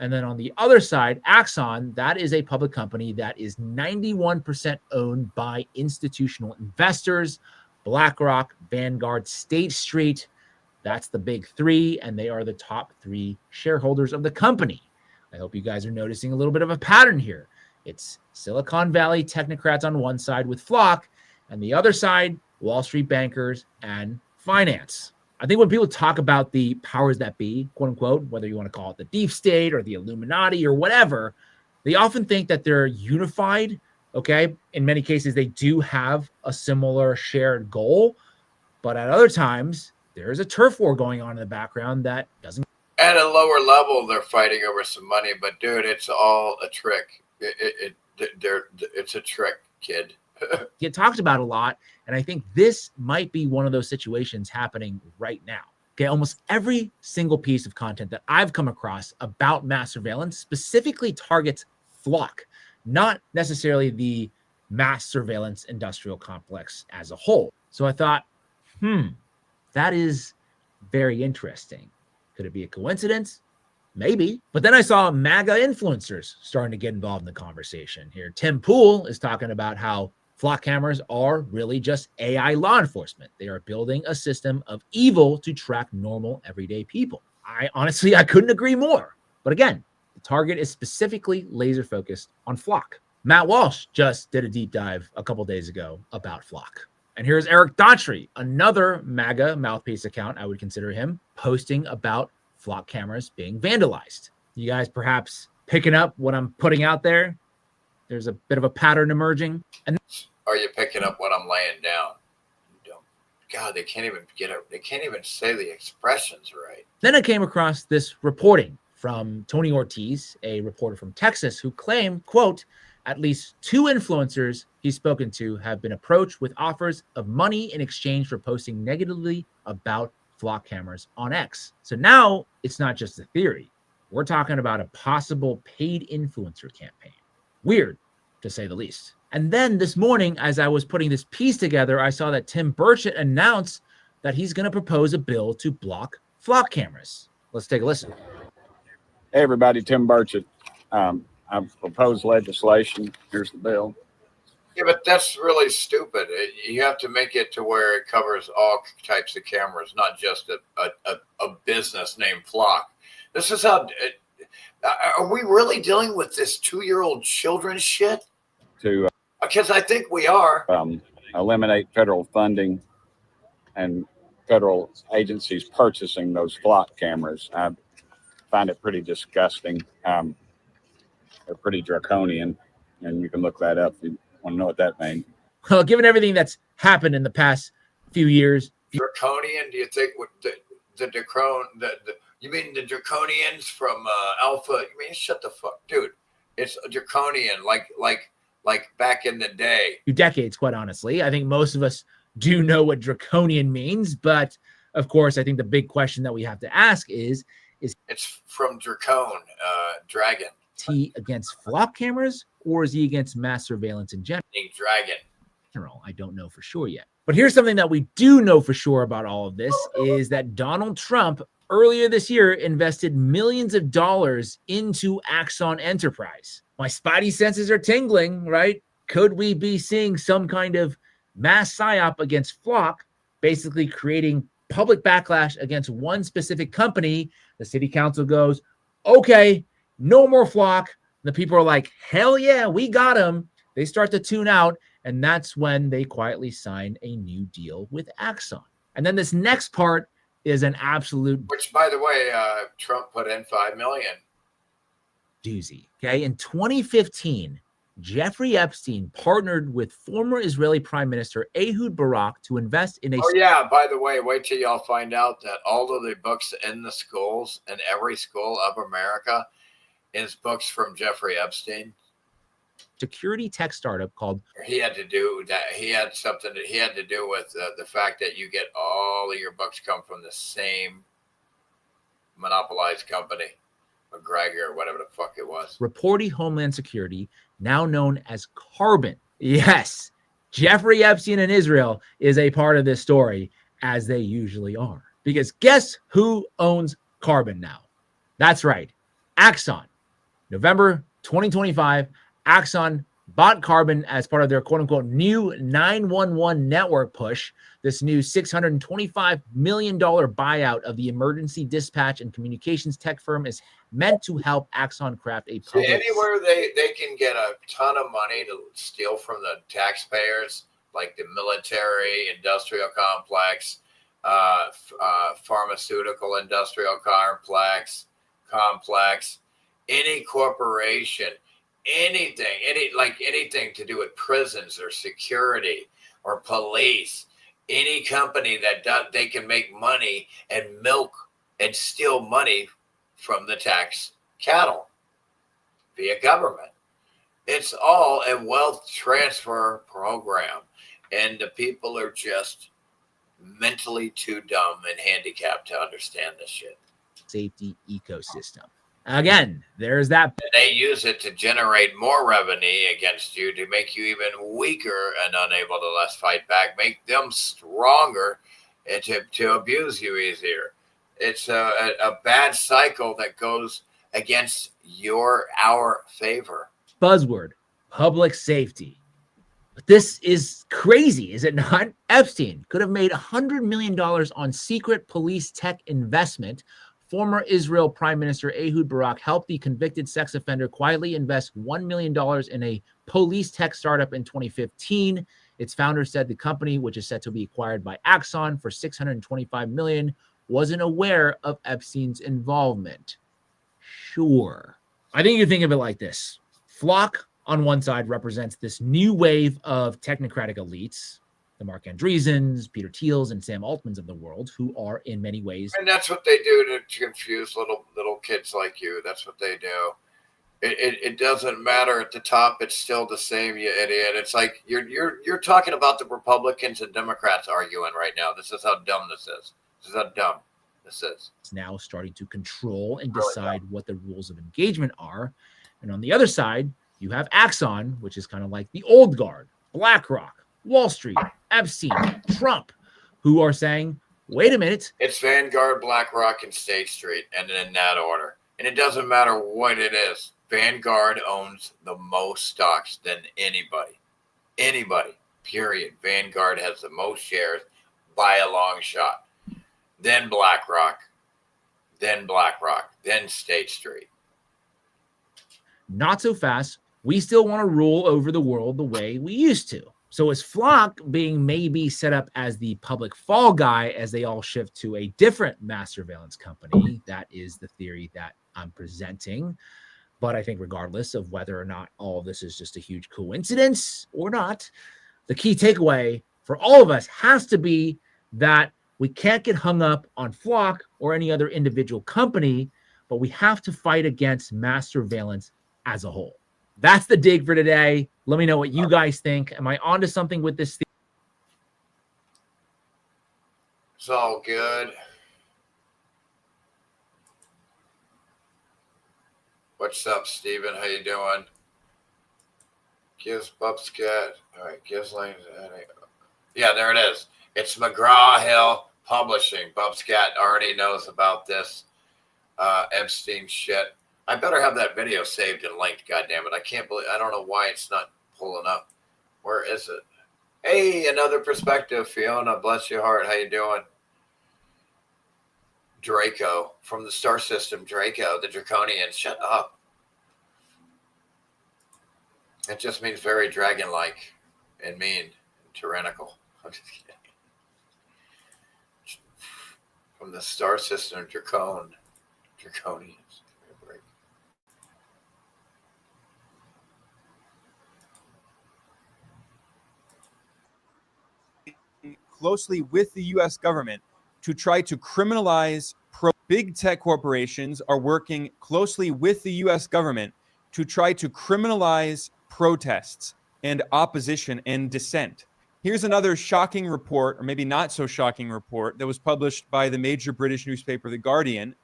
S24: And then on the other side, Axon, that is a public company that is 91% owned by institutional investors, BlackRock, Vanguard, State Street. That's the big 3, and they are the top 3 shareholders of the company. I hope you guys are noticing a little bit of a pattern here. It's Silicon Valley technocrats on one side with Flock, and the other side, Wall Street bankers and finance. I think when people talk about the powers that be, quote unquote, whether you want to call it the deep state or the Illuminati or whatever, they often think that they're unified. Okay. In many cases, they do have a similar shared goal, but at other times, there's a turf war going on in the background that doesn't.
S1: At a lower level, they're fighting over some money, but dude, it's all a trick. It's a trick, kid.
S24: Get talked about a lot. And I think this might be one of those situations happening right now. Okay, almost every single piece of content that I've come across about mass surveillance specifically targets Flock, not necessarily the mass surveillance industrial complex as a whole. So I thought, that is very interesting. Could it be a coincidence? Maybe. But then I saw MAGA influencers starting to get involved in the conversation here. Tim Pool is talking about how Flock cameras are really just AI law enforcement. They are building a system of evil to track normal, everyday people. I couldn't agree more. But again, the target is specifically laser focused on Flock. Matt Walsh just did a deep dive a couple days ago about Flock. And here's Eric Daughtry, another MAGA mouthpiece account, I would consider him, posting about Flock cameras being vandalized. You guys perhaps picking up what I'm putting out there? There's a bit of a pattern emerging. And
S1: are you picking up what I'm laying down? God, they can't even get it. They can't even say the expressions right.
S24: Then I came across this reporting from Tony Ortiz, a reporter from Texas, who claimed, quote, at least 2 influencers he's spoken to have been approached with offers of money in exchange for posting negatively about Flock cameras on X. So now it's not just a theory. We're talking about a possible paid influencer campaign. Weird, to say the least. And then this morning, as I was putting this piece together, I saw that Tim Burchett announced that he's going to propose a bill to block Flock cameras. Let's take a listen.
S3: Hey, everybody, Tim Burchett. I've proposed legislation. Here's the bill.
S1: Yeah, but that's really stupid. You have to make it to where it covers all types of cameras, not just a business named Flock. This is how. Are we really dealing with this 2-year-old children shit?
S3: To
S1: because I think we are.
S3: Eliminate federal funding and federal agencies purchasing those Flock cameras. I find it pretty disgusting. They're pretty draconian, and you can look that up if you want to know what that means.
S24: Well, given everything that's happened in the past few years.
S1: Draconian? Do you think you mean the draconians from Alpha? You mean, shut the fuck, dude. It's a draconian, like back in the day.
S24: 2 decades, quite honestly. I think most of us do know what draconian means, but of course, I think the big question that we have to ask is
S1: it's from Dracone, dragon.
S24: He against Flock cameras, or is he against mass surveillance in general?
S1: Dragon.
S24: I don't know for sure yet. But here's something that we do know for sure about all of this is that Donald Trump earlier this year invested millions of dollars into Axon Enterprise. My spidey senses are tingling, right? Could we be seeing some kind of mass psyop against Flock, basically creating public backlash against one specific company? The city council goes, okay, no more Flock. The people are like, hell yeah, we got him. They start to tune out, and that's when they quietly sign a new deal with Axon. And then this next part is an absolute,
S1: which, by the way, Trump put in $5 million.
S24: Doozy. Okay, in 2015, Jeffrey Epstein partnered with former Israeli Prime Minister Ehud Barak to invest in a.
S1: Oh yeah, by the way, wait till y'all find out that all of the books in the schools in every school of America is books from Jeffrey Epstein.
S24: Security tech startup called.
S1: He had to do that. He had something that he had to do with the fact that you get all of your books come from the same monopolized company, McGregor or whatever the fuck it was.
S24: Reporting Homeland Security, now known as Carbon. Yes, Jeffrey Epstein and Israel is a part of this story, as they usually are. Because guess who owns Carbon now? That's right, Axon. November 2025, Axon bought Carbon as part of their quote-unquote new 911 network push. This new $625 million buyout of the emergency dispatch and communications tech firm is meant to help Axon craft a public...
S1: Anywhere they can get a ton of money to steal from the taxpayers, like the military, industrial complex, pharmaceutical industrial complex, any corporation, anything to do with prisons or security or police, any company that they can make money and milk and steal money from the tax cattle via government. It's all a wealth transfer program, and the people are just mentally too dumb and handicapped to understand this shit.
S24: Safety ecosystem. Again, there's that.
S1: And they use it to generate more revenue against you, to make you even weaker and unable to less fight back, make them stronger, and to abuse you easier. It's a bad cycle that goes against our favor.
S24: Buzzword, public safety. But this is crazy, is it not? Epstein could have made $100 million on secret police tech investment. Former Israel Prime Minister Ehud Barak helped the convicted sex offender quietly invest $1 million in a police tech startup in 2015. Its founder said the company, which is set to be acquired by Axon for $625 million, wasn't aware of Epstein's involvement. Sure. I think you think of it like this. Flock on one side represents this new wave of technocratic elites, the Mark Andreessens, Peter Thiels, and Sam Altmans of the world, who are in many ways.
S1: And that's what they do to confuse little kids like you. That's what they do. It doesn't matter at the top. It's still the same, you idiot. It's like you're talking about the Republicans and Democrats arguing right now. This is how dumb this is. This is how dumb this is.
S24: It's now starting to control and decide what the rules of engagement are. And on the other side, you have Axon, which is kind of like the old guard, BlackRock, Wall Street, Epstein, Trump, who are saying, wait a minute.
S1: It's Vanguard, BlackRock, and State Street, and in that order. And it doesn't matter what it is. Vanguard owns the most stocks than anybody. Anybody, period. Vanguard has the most shares by a long shot. Then BlackRock, then State Street.
S24: Not so fast. We still want to rule over the world the way we used to. So is Flock being maybe set up as the public fall guy as they all shift to a different mass surveillance company? That is the theory that I'm presenting. But I think regardless of whether or not all of this is just a huge coincidence or not, the key takeaway for all of us has to be that we can't get hung up on Flock or any other individual company, but we have to fight against mass surveillance as a whole. That's the dig for today. Let me know what you guys think. Am I onto something with this?
S1: It's all good. What's up, Steven? How you doing? Gives Bubscat. All right, gives Lane. Yeah, there it is. It's McGraw-Hill Publishing. Bubscat already knows about this Epstein shit. I better have that video saved and linked, goddammit. I don't know why it's not pulling up. Where is it? Hey, another perspective, Fiona. Bless your heart. How you doing? Draco from the star system. Draco, the Draconians. Shut up. It just means very dragon-like and mean and tyrannical. I'm just kidding. From the star system, Draconians.
S4: Closely with the U.S. government to try to criminalize big tech corporations are working closely with the U.S. government to try to criminalize protests and opposition and dissent. Here's another shocking report, or maybe not so shocking report, that was published by the major British newspaper, The Guardian,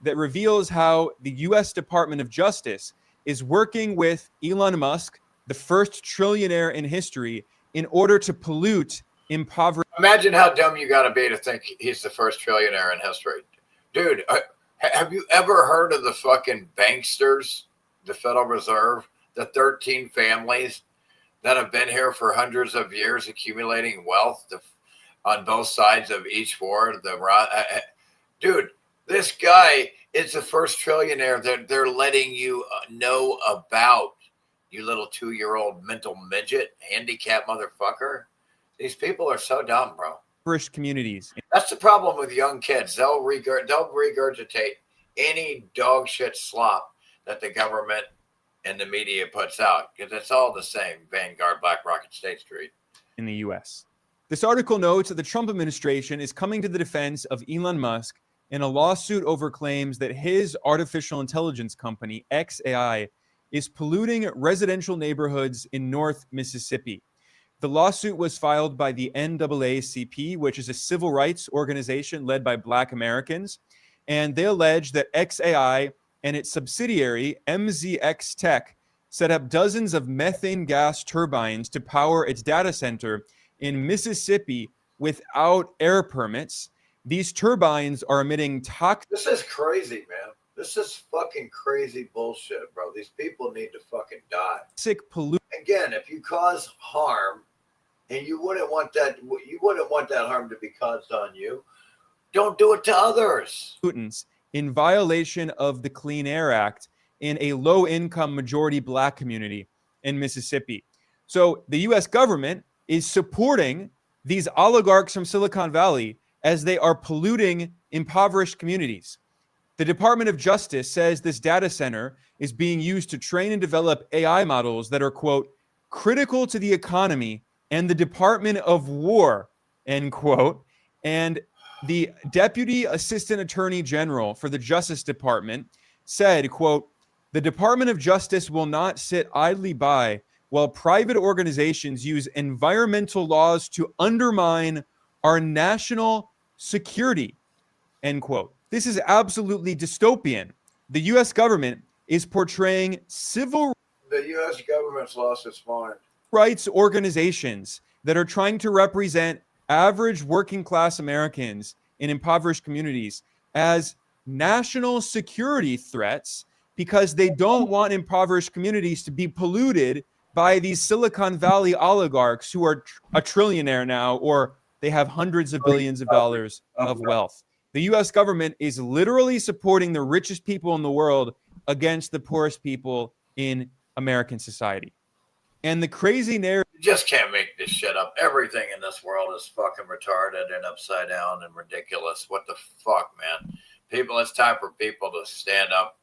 S4: that reveals how the U.S. Department of Justice is working with Elon Musk, the first trillionaire in history, in order to pollute impoverished.
S1: Imagine how dumb you got to be to think he's the first trillionaire in history. Dude, have you ever heard of the fucking banksters, the Federal Reserve, the 13 families that have been here for hundreds of years accumulating wealth on both sides of each war? Dude, this guy is the first trillionaire that they're letting you know about, you little 2-year-old mental midget, handicapped motherfucker. These people are so dumb, bro.
S4: impoverished communities.
S1: That's the problem with young kids. They'll regurgitate any dog shit slop that the government and the media puts out, because it's all the same. Vanguard, BlackRock, State Street.
S4: In the US. This article notes that the Trump administration is coming to the defense of Elon Musk in a lawsuit over claims that his artificial intelligence company, xAI, is polluting residential neighborhoods in North Mississippi. The lawsuit was filed by the NAACP, which is a civil rights organization led by Black Americans, and they allege that xAI and its subsidiary, MZX Tech, set up dozens of methane gas turbines to power its data center in Mississippi without air permits. These turbines are emitting toxic.
S1: This is crazy, man. This is fucking crazy bullshit, bro. These people need to fucking die.
S4: Pollution.
S1: Again, if you cause harm, and you wouldn't want that harm to be caused on you, don't do it to others.
S4: Pollutants in violation of the Clean Air Act in a low-income majority Black community in Mississippi. So the U.S. government is supporting these oligarchs from Silicon Valley as they are polluting impoverished communities. The Department of Justice says this data center is being used to train and develop AI models that are, quote, critical to the economy and the Department of War, end quote. And the Deputy Assistant Attorney General for the Justice Department said, quote, the Department of Justice will not sit idly by while private organizations use environmental laws to undermine our national security, end quote. This is absolutely dystopian. The U.S. government is portraying civil
S1: The U.S. government's lost its mind.
S4: rights organizations that are trying to represent average working class Americans in impoverished communities as national security threats because they don't want impoverished communities to be polluted by these Silicon Valley oligarchs who are a trillionaire now, or they have hundreds of billions of dollars of wealth. The US government is literally supporting the richest people in the world against the poorest people in American society. And the crazy narrative.
S1: You just can't make this shit up. Everything in this world is fucking retarded and upside down and ridiculous. What the fuck, man? People, it's time for people to stand up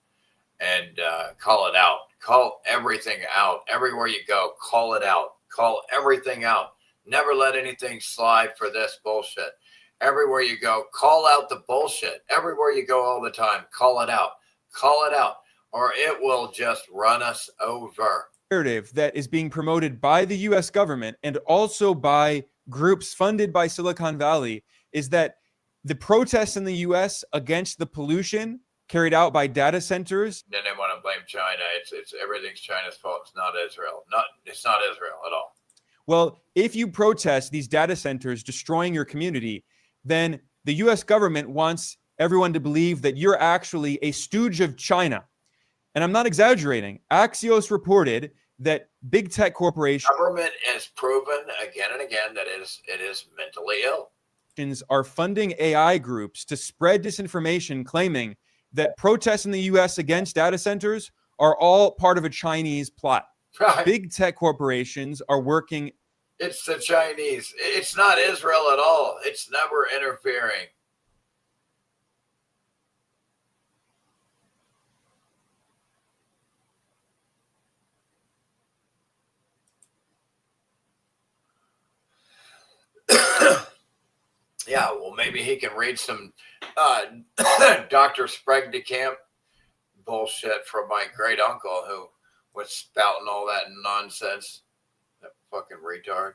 S1: and call it out. Call everything out. Everywhere you go, call it out. Call everything out. Never let anything slide for this bullshit. Everywhere you go, call out the bullshit. Everywhere you go all the time, call it out. Call it out, or it will just run us over.
S4: Narrative that is being promoted by the US government and also by groups funded by Silicon Valley is that the protests in the US against the pollution carried out by data centers.
S1: Then they want to blame China. It's everything's China's fault. It's not Israel. It's not Israel at all.
S4: Well, if you protest these data centers destroying your community, then the US government wants everyone to believe that you're actually a stooge of China. And I'm not exaggerating. Axios reported that big tech corporations
S1: Government has proven again and again that it is mentally ill.
S4: Are funding AI groups to spread disinformation, claiming that protests in the US against data centers are all part of a Chinese plot.
S1: Right.
S4: Big tech corporations are working.
S1: It's the Chinese. It's not Israel at all. It's never interfering. Yeah, well, maybe he can read some Dr. Sprague de Camp bullshit from my great uncle who was spouting all that nonsense. That fucking retard.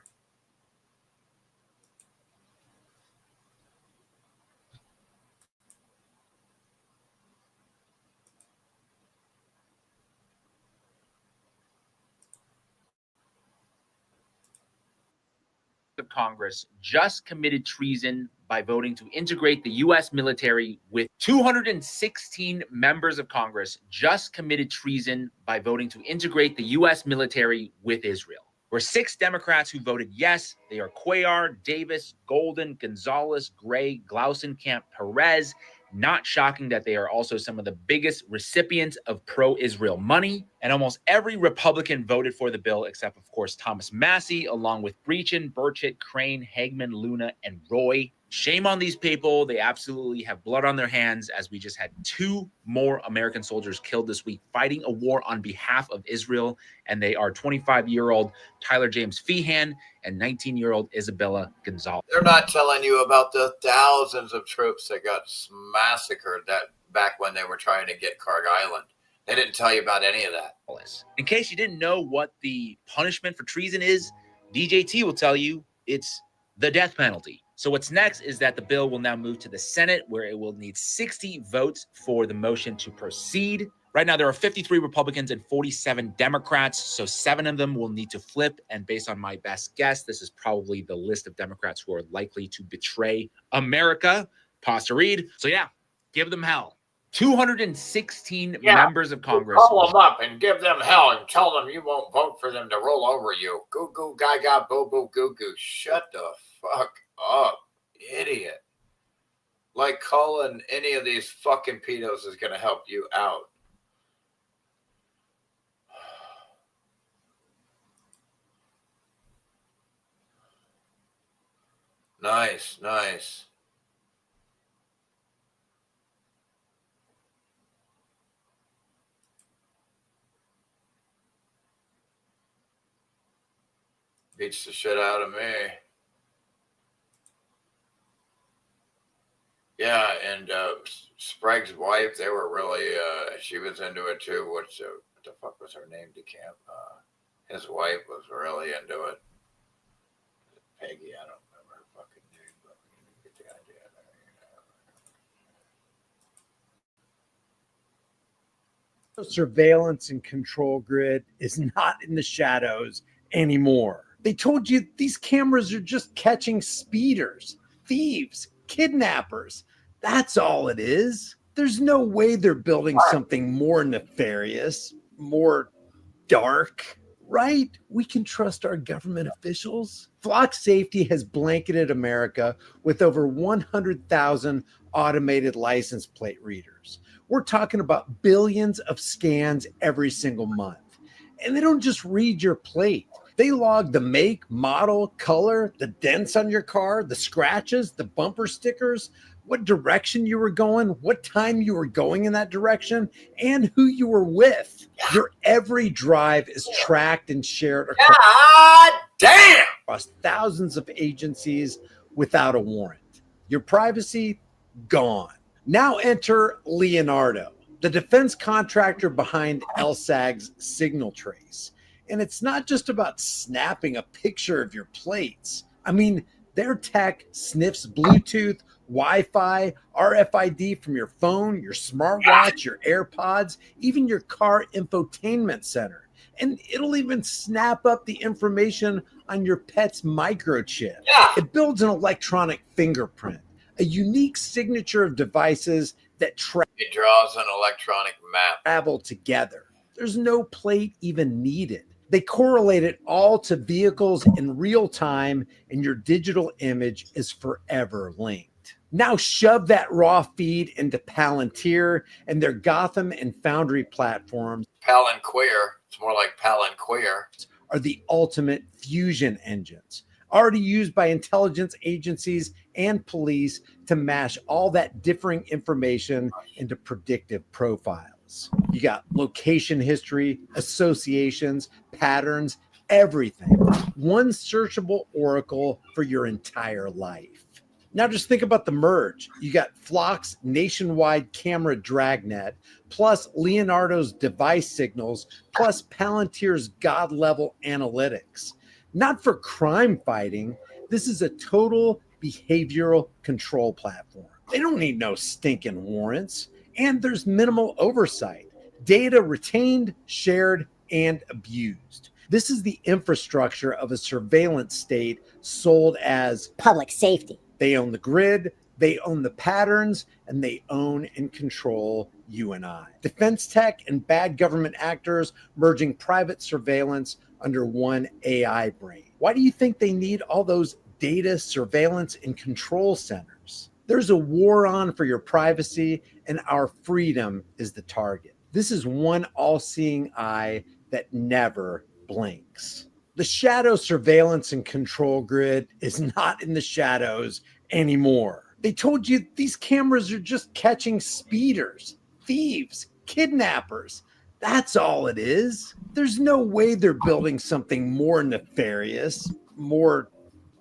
S16: Of Congress just committed treason by voting to integrate the U.S. military with 216 members of Congress just committed treason by voting to integrate the U.S. military with Israel. There were 6 Democrats who voted yes. They are Cuellar, Davis, Golden, Gonzalez, Gray, Glausenkamp, Perez. Not shocking that they are also some of the biggest recipients of pro-Israel money. And almost every Republican voted for the bill, except, of course, Thomas Massey, along with Breachin, Burchett, Crane, Hagman, Luna, and Roy. Shame on these people. They absolutely have blood on their hands, as we just had 2 more American soldiers killed this week fighting a war on behalf of Israel. And they are 25-year-old Tyler James Feehan and 19-year-old Isabella Gonzalez.
S1: They're not telling you about the thousands of troops that got massacred that back when they were trying to get Carg Island. They didn't tell you about any of that.
S16: In case you didn't know what the punishment for treason is, DJT will tell you it's the death penalty. So what's next is that the bill will now move to the Senate, where it will need 60 votes for the motion to proceed. Right now, there are 53 Republicans and 47 Democrats, so 7 of them will need to flip. And based on my best guess, this is probably the list of Democrats who are likely to betray America. Pause to read. So yeah, give them hell. 216 members of Congress.
S1: Call them up and give them hell and tell them you won't vote for them to roll over you. Goo goo gaga boo boo goo goo. Shut the fuck up, idiot. Like calling any of these fucking pedos is going to help you out. Nice, nice. Beats the shit out of me. Yeah, and Sprague's wife, they were really, she was into it too. What the fuck was her name, DeCamp? His wife was really into it. Peggy, I don't remember her fucking name, but you get the idea there.
S5: Surveillance and control grid is not in the shadows anymore. They told you these cameras are just catching speeders, thieves, kidnappers. That's all it is. There's no way they're building something more nefarious, more dark, right? We can trust our government officials. Flock Safety has blanketed America with over 100,000 automated license plate readers. We're talking about billions of scans every single month. And they don't just read your plate. They log the make, model, color, the dents on your car, the scratches, the bumper stickers, what direction you were going, what time you were going in that direction, and who you were with. Your every drive is tracked and shared across thousands of agencies without a warrant. Your privacy, gone. Now enter Leonardo, the defense contractor behind LSAG's Signal Trace. And it's not just about snapping a picture of your plates. I mean, their tech sniffs Bluetooth, Wi-Fi, RFID from your phone, your smartwatch, your AirPods, even your car infotainment center. And it'll even snap up the information on your pet's microchip. It builds an electronic fingerprint, a unique signature of devices that
S1: it draws an electronic map.
S5: Travel together. There's no plate even needed. They correlate it all to vehicles in real time, and your digital image is forever linked. Now shove that raw feed into Palantir and their Gotham and Foundry platforms.
S1: Palanqueer. It's more like Palanqueer.
S5: Are the ultimate fusion engines, already used by intelligence agencies and police to mash all that differing information into predictive profiles. You got location history, associations, patterns, everything. One searchable oracle for your entire life. Now just think about the merge. You got Flock's nationwide camera dragnet, plus Leonardo's device signals, plus Palantir's God-level analytics. Not for crime fighting. This is a total behavioral control platform. They don't need no stinking warrants. And there's minimal oversight. Data retained, shared, and abused. This is the infrastructure of a surveillance state sold as public safety. They own the grid, they own the patterns, and they own and control you and I. Defense tech and bad government actors merging private surveillance under one AI brain. Why do you think they need all those data, surveillance, and control centers? There's a war on for your privacy, and our freedom is the target. This is one all-seeing eye that never blinks. The shadow surveillance and control grid is not in the shadows anymore. They told you these cameras are just catching speeders, thieves, kidnappers. That's all it is. There's no way they're building something more nefarious, more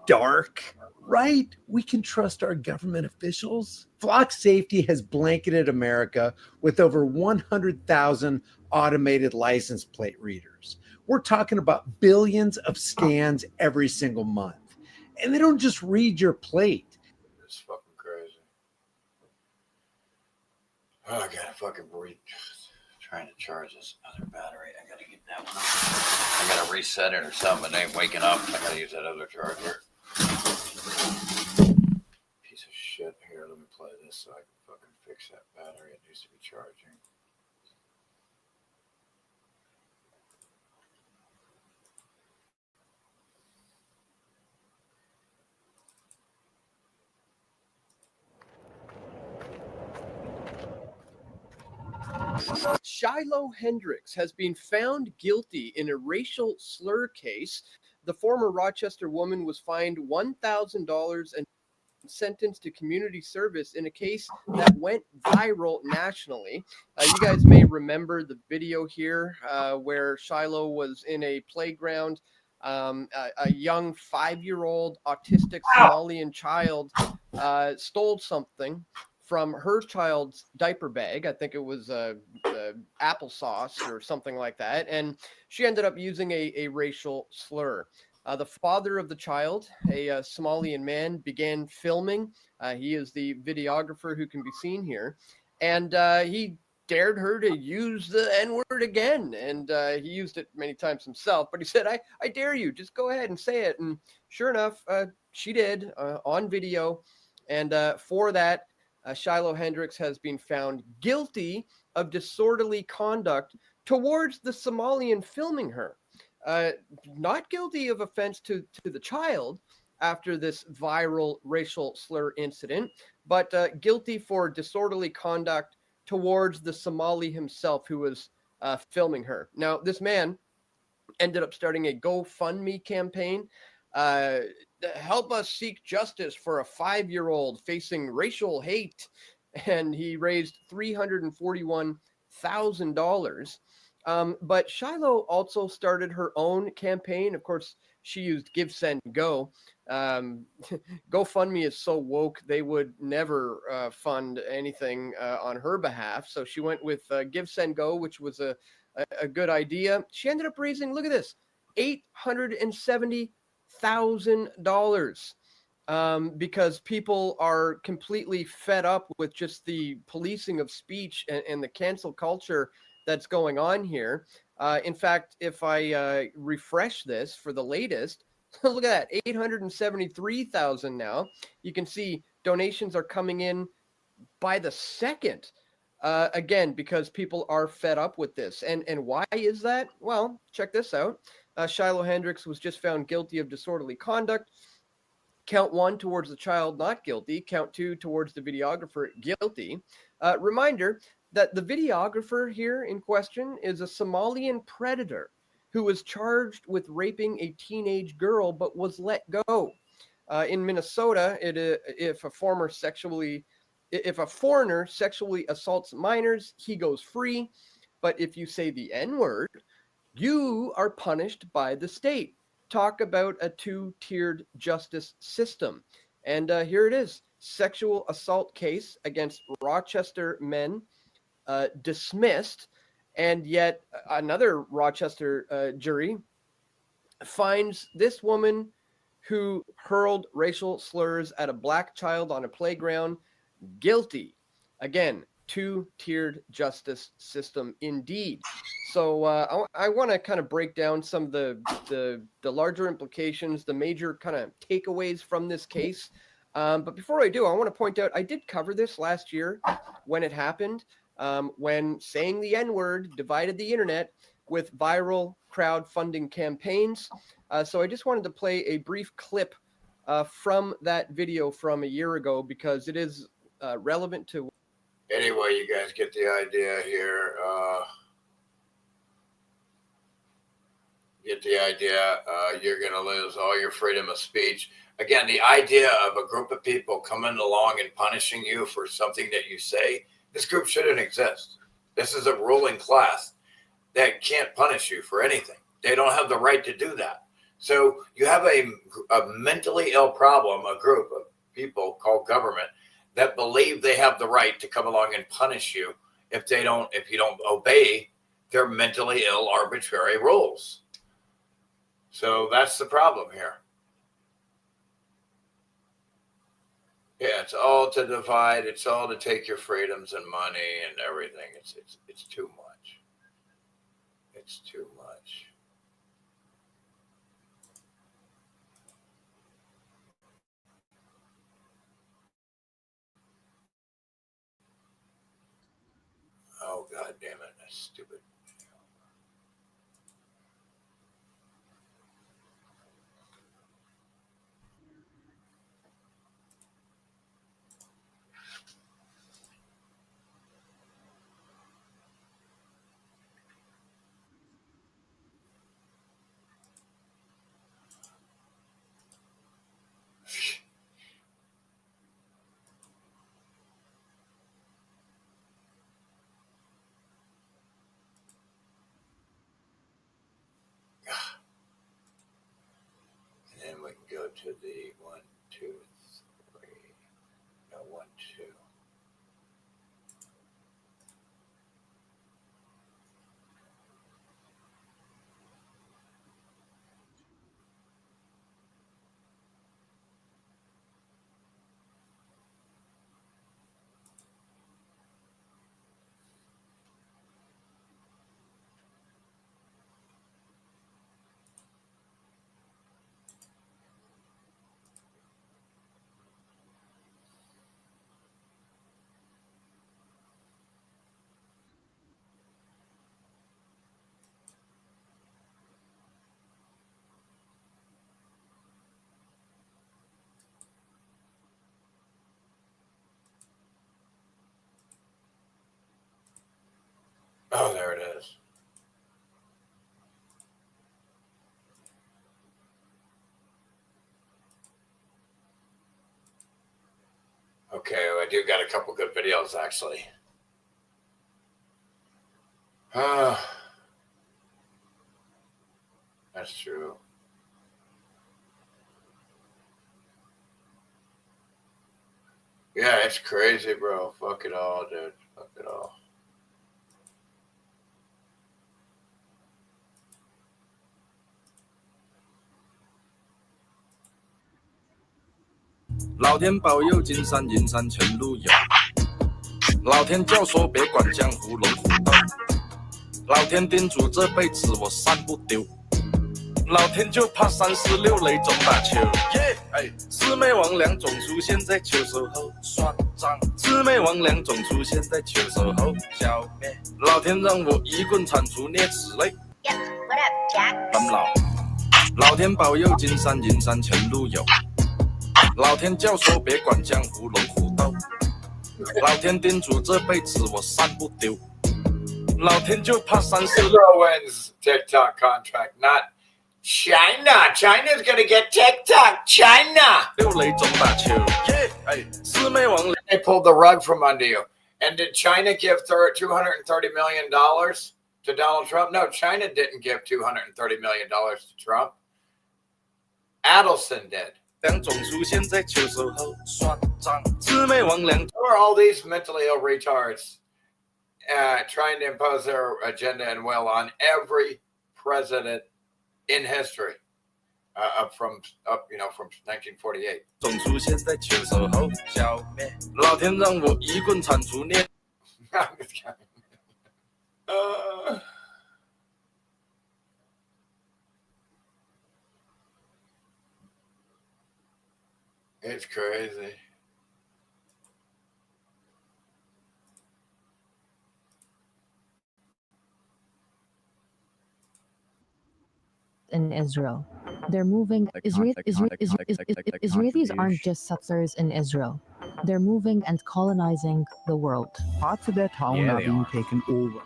S5: dark, right? We can trust our government officials. Flock Safety has blanketed America with over 100,000 automated license plate readers. We're talking about billions of scans every single month. And they don't just read your plate.
S1: It's fucking crazy. Oh, I gotta fucking trying to charge this other battery. I gotta get that one. I gotta reset it or something. It ain't waking up. I gotta use that other charger. Piece of shit. Here, let me play this so I can fucking fix that battery. It needs to be charging.
S6: Shiloh Hendricks has been found guilty in a racial slur case. The former Rochester woman was fined $1,000 and sentenced to community service in a case that went viral nationally. You guys may remember the video here where Shiloh was in a playground. A young 5-year-old autistic Somalian child stole something from her child's diaper bag. I think it was applesauce or something like that. And she ended up using a racial slur. The father of the child, a Somalian man, began filming. He is the videographer who can be seen here. And he dared her to use the N-word again. And he used it many times himself. But he said, I dare you. Just go ahead and say it. And sure enough, she did on video. And for that, Shiloh Hendricks has been found guilty of disorderly conduct towards the Somalian filming her. Not guilty of offense to the child after this viral racial slur incident, but guilty for disorderly conduct towards the Somali himself who was filming her. Now, this man ended up starting a GoFundMe campaign. Help us seek justice for a 5-year-old facing racial hate. And he raised $341,000. But Shiloh also started her own campaign. Of course, she used Give, Send, Go. GoFundMe is so woke, they would never fund anything on her behalf. So she went with Give, Send, Go, which was a good idea. She ended up raising, look at this, $870,000. Because people are completely fed up with just the policing of speech and the cancel culture that's going on here. In fact, if I refresh this for the latest, look at that, 873,000 now. You can see donations are coming in by the second. Again, because people are fed up with this. And why is that? Well, check this out. Shiloh Hendricks was just found guilty of disorderly conduct. Count 1 towards the child, not guilty. Count 2 towards the videographer, guilty. Reminder that the videographer here in question is a Somalian predator who was charged with raping a teenage girl but was let go. In Minnesota, if a foreigner sexually assaults minors, he goes free. But if you say the N-word, you are punished by the state. Talk about a two-tiered justice system. And here it is. Sexual assault case against Rochester men dismissed. And yet another Rochester jury finds this woman who hurled racial slurs at a black child on a playground guilty. Again, two-tiered justice system indeed. So I want to kind of break down some of the larger implications, the major kind of takeaways from this case. But before I do, I want to point out I did cover this last year when it happened, when saying the N-word divided the internet with viral crowdfunding campaigns. So I just wanted to play a brief clip from that video from a year ago because it is relevant to.
S1: Anyway, you guys get the idea here. Get the idea. You're going to lose all your freedom of speech. Again, the idea of a group of people coming along and punishing you for something that you say, this group shouldn't exist. This is a ruling class that can't punish you for anything. They don't have the right to do that. So you have a mentally ill problem, a group of people called government that believe they have the right to come along and punish you if you don't obey their mentally ill arbitrary rules. So that's the problem here. Yeah, it's all to divide. It's all to take your freedoms and money and everything. It's too much. It's too much. Oh, God damn it. That's stupid. And then we can go to the 1, 2, 3. No, 1, 2. Oh, there it is. Okay, I do got a couple good videos actually. That's true. Yeah, it's crazy, bro. Fuck it all, dude. Fuck it all.
S7: 老天保佑，金山银山前路有。老天教唆别管江湖龙虎斗，老天叮嘱这辈子我散不丢。老天就怕346雷中打球，耶！魑魅魍魉总出现在秋收后算账，魑魅魍魉总出现在秋收后消灭。老天让我一棍铲除啮齿类。咁老天保佑，金山银山前路有。老天教唆别管江湖龙虎斗，老天叮嘱这辈子我散不丢。老天就怕346
S1: wins TikTok contract, not China. China's gonna get TikTok. China. They pulled the rug from under you. And did China give $230 million to Donald Trump? No, China didn't give $230 million to Trump. Adelson did. Who are all these mentally ill retards trying to impose their agenda and will on every president in history from 1948?
S7: 总出现在秋收后消灭。老天让我一棍铲除啮。
S1: It's crazy.
S10: In Israel. They're moving. Israelis aren't just settlers in Israel.
S11: They're moving and colonizing the world.
S12: Parts of their town are being taken over.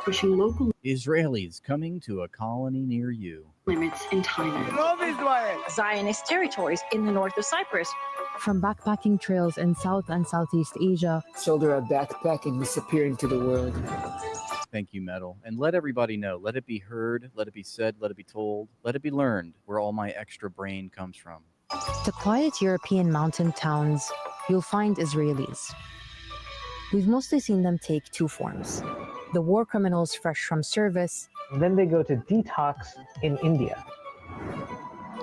S13: Pushing local
S12: Israelis coming to a colony near you.
S13: limits in Thailand.
S14: Zionist territories in the north of Cyprus.
S11: From backpacking trails in South and Southeast Asia.
S25: Children are backpacking, disappearing to the world.
S12: Thank you, Metal. And let everybody know. Let it be heard. Let it be said. Let it be told. Let it be learned where all my extra brain comes from.
S11: To quiet European mountain towns, you'll find Israelis. We've mostly seen them take two forms. The war criminals fresh from service.
S26: Then they go to detox in India.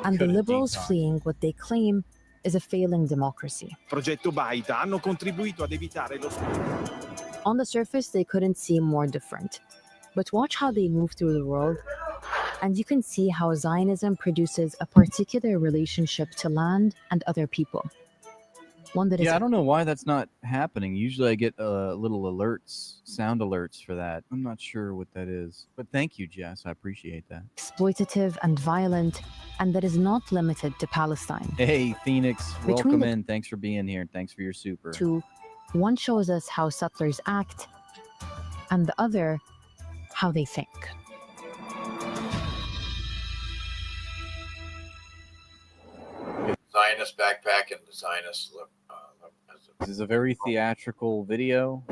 S11: And the liberals fleeing what they claim is a failing democracy.
S27: Progetto Baita hanno contribuito ad evitare lo
S11: On the surface, they couldn't seem more different. But watch how they move through the world, and you can see how Zionism produces a particular relationship to land and other people. One that is
S12: I don't know why that's not happening. Usually I get little alerts, sound alerts for that. I'm not sure what that is. But thank you, Jess. I appreciate that.
S11: exploitative and violent, and that is not limited to Palestine.
S12: Hey, Phoenix,
S11: Between
S12: welcome
S11: the
S12: in. Thanks for being here. Thanks for your super.
S11: Two, one shows us how settlers act, and the other, how they think.
S1: Zionist backpack and the Zionist look.
S12: This is a very theatrical video,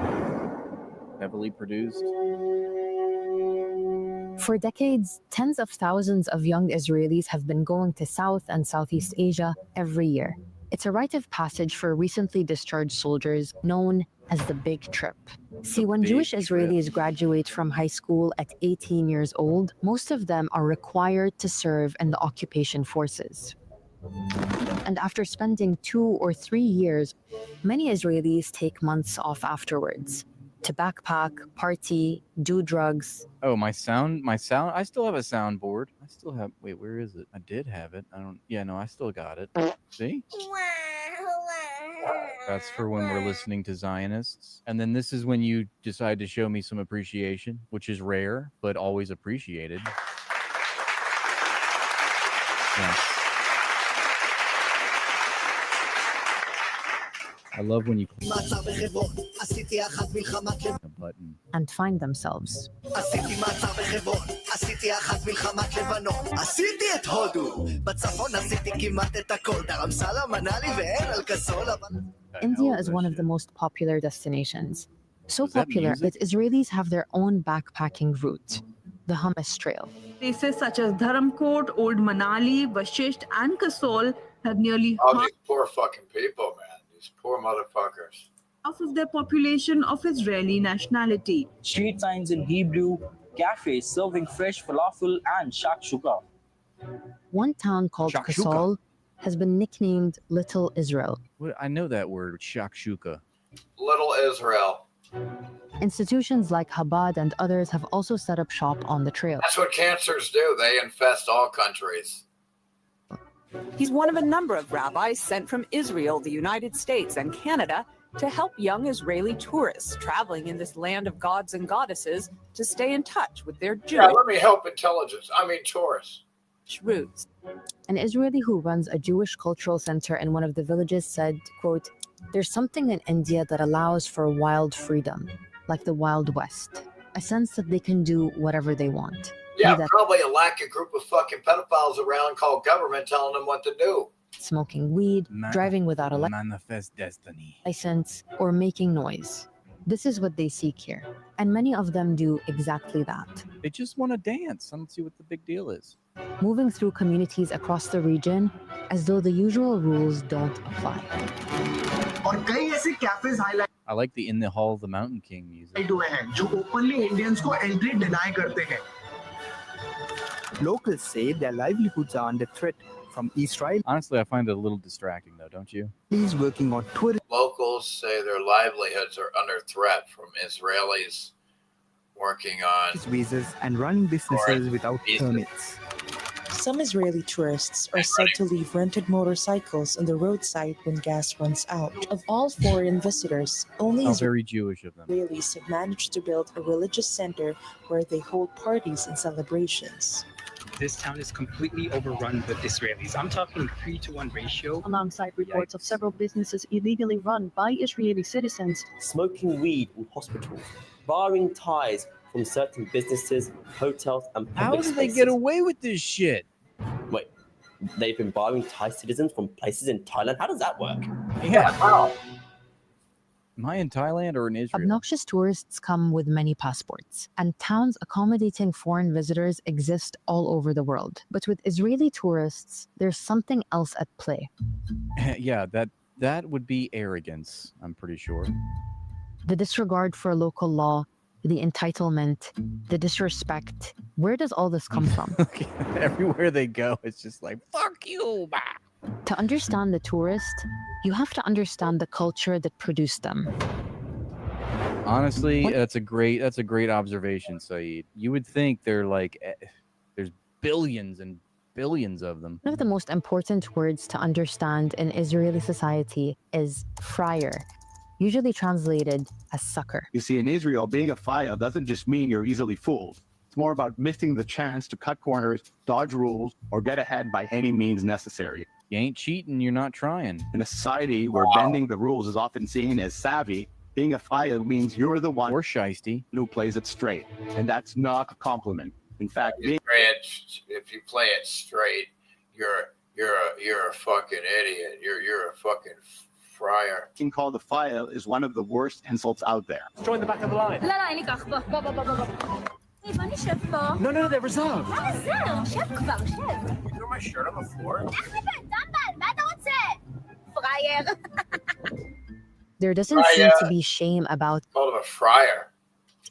S12: heavily produced.
S11: For decades, tens of thousands of young Israelis have been going to South and Southeast Asia every year. It's a rite of passage for recently discharged soldiers known as the Big Trip. See, when Jewish Israelis graduate from high school at 18 years old, most of them are required to serve in the occupation forces. And after spending 2 or 3 years, many Israelis take months off afterwards to backpack, party, do drugs.
S12: Oh, my sound, I still have a soundboard. I still have, wait, where is it? I did have it. I still got it. See? That's for when we're listening to Zionists. And then this is when you decide to show me some appreciation, which is rare, but always appreciated. Yes. I love when you click the button.
S11: And find themselves. India is one of the most popular destinations. So popular that Israelis have their own backpacking route, the Hummus Trail.
S28: Places such as Dharamkot, Old Manali, Vashisht, and Kasol have nearly
S1: These poor fucking people, man. These poor motherfuckers.
S28: half of their population of Israeli nationality.
S29: Street signs in Hebrew, cafes serving fresh falafel and shakshuka.
S11: One town called Kasol has been nicknamed Little Israel.
S12: I know that word, shakshuka.
S1: Little Israel.
S11: Institutions like Chabad and others have also set up shop on the trail.
S1: That's what cancers do. They infest all countries.
S30: He's one of a number of rabbis sent from Israel, the United States, and Canada to help young Israeli tourists traveling in this land of gods and goddesses to stay in touch with their Jewish
S1: let me help tourists.
S30: roots.
S11: An Israeli who runs a Jewish cultural center in one of the villages said, quote, "There's something in India that allows for wild freedom, like the Wild West, a sense that they can do whatever they want."
S1: Yeah, probably a group of fucking pedophiles around called government telling them what to do.
S11: Smoking weed, driving without a
S12: Manifest destiny.
S11: license, or making noise. This is what they seek here. And many of them do exactly that.
S12: They just want to dance. I don't see what the big deal is.
S11: Moving through communities across the region as though the usual rules don't apply.
S12: I like the In the Hall of the Mountain King music.
S26: Locals say their livelihoods are under threat from Israel.
S12: Honestly, I find it a little distracting, though, don't you?
S26: He's working on tourism
S1: Locals say their livelihoods are under threat from Israelis working on
S26: visas and running businesses without permits.
S31: Some Israeli tourists are said to leave rented motorcycles on the roadside when gas runs out. Of all foreign visitors, only
S12: How very Jewish of them.
S31: Israelis have managed to build a religious center where they hold parties and celebrations.
S26: this town is completely overrun with Israelis. I'm talking 3-to-1 ratio.
S2: Alongside reports of several businesses illegally run by Israeli citizens.
S8: Smoking weed in hospitals, barring ties from certain businesses, hotels, and public
S12: How do they
S8: spaces.
S12: get away with this shit?
S8: Wait, they've been barring Thai citizens from places in Thailand? How does that work?
S12: Yeah.
S8: How?
S12: Am I in Thailand or in Israel?
S11: Obnoxious tourists come with many passports, and towns accommodating foreign visitors exist all over the world. But with Israeli tourists, there's something else at play.
S12: Yeah, that would be arrogance, I'm pretty sure.
S11: The disregard for local law, the entitlement, the disrespect. Where does all this come from?
S12: Everywhere they go, it's just like, fuck you, bah.
S11: To understand the tourist, you have to understand the culture that produced them.
S12: Honestly, that's a great observation, Saeed. You would think they're like, there's billions and billions of them.
S11: One of the most important words to understand in Israeli society is friar, usually translated as sucker.
S9: You see, in Israel, being a fire doesn't just mean you're easily fooled. It's more about missing the chance to cut corners, dodge rules, or get ahead by any means necessary.
S12: You ain't cheating, you're not trying.
S9: In a society where bending the rules is often seen as savvy, being a fire means you're the one
S12: or shiesty
S9: who plays it straight. And that's not a compliment. In fact,
S1: if you play it straight, you're a fucking idiot. You're a fucking friar.
S9: Being called a fire is one of the worst insults out there.
S8: Join the back of the line.
S9: No, they're reserved.
S1: You threw my shirt on the floor.
S11: There doesn't seem to be shame about
S1: called him a friar.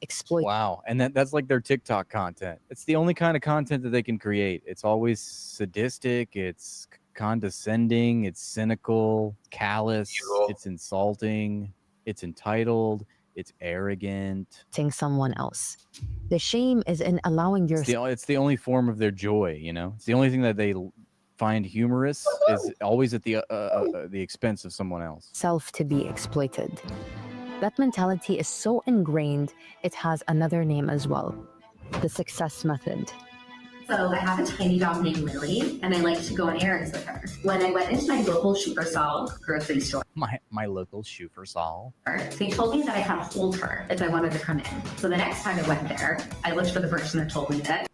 S11: Exploit.
S12: Wow, and that's like their TikTok content. It's the only kind of content that they can create. It's always sadistic, it's condescending, it's cynical, callous, it's insulting, it's entitled, it's arrogant.
S11: Someone else. The shame is in allowing your.
S12: It's the only form of their joy. You know, it's the only thing that they find humorous is always at the expense of someone else.
S11: Self to be exploited. That mentality is so ingrained, it has another name as well. The success method.
S15: So I have a tiny dog named Lily, and I like to go on errands with her. When I went into my local Schufersal grocery store,
S12: my local Schufersal,
S15: they told me that I had to hold her if I wanted to come in. So the next time I went there, I looked for the person that told me that.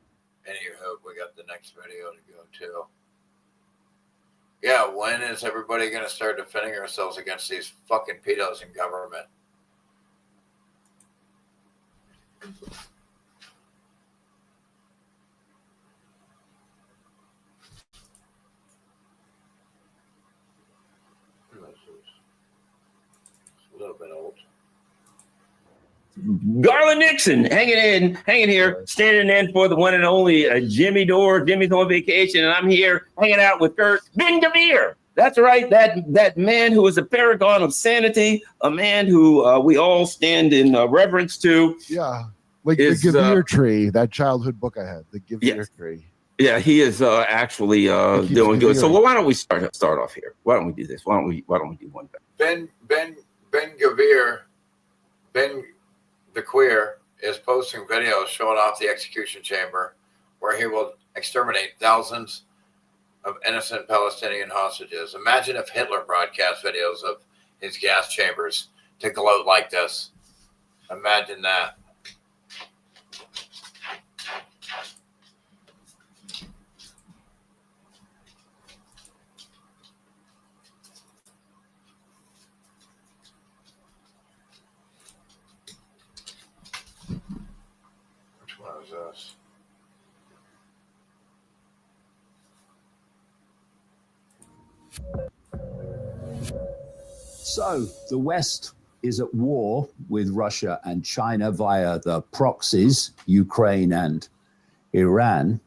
S1: Anywho, we got the next video to go to. Yeah, when is everybody going to start defending ourselves against these fucking pedos in government? A little bit old.
S17: Garland Nixon hanging here, standing in for the one and only Jimmy Dore. Jimmy's on vacation, and I'm here hanging out with Kurt Ben-Gvir. That's right, that man who is a paragon of sanity, a man who we all stand in reverence to.
S18: Yeah, like the Gvir tree, that childhood book I had, the Gvir tree.
S17: Yeah, he is actually doing good. So why don't we start off here? Why don't we do this? Why don't we do one thing?
S1: Ben-Gvir, Ben the Queer, is posting videos showing off the execution chamber where he will exterminate thousands of innocent Palestinian hostages. Imagine if Hitler broadcast videos of his gas chambers to gloat like this. Imagine that. Which one is this?
S19: So the West is at war with Russia and China via the proxies, Ukraine and Iran.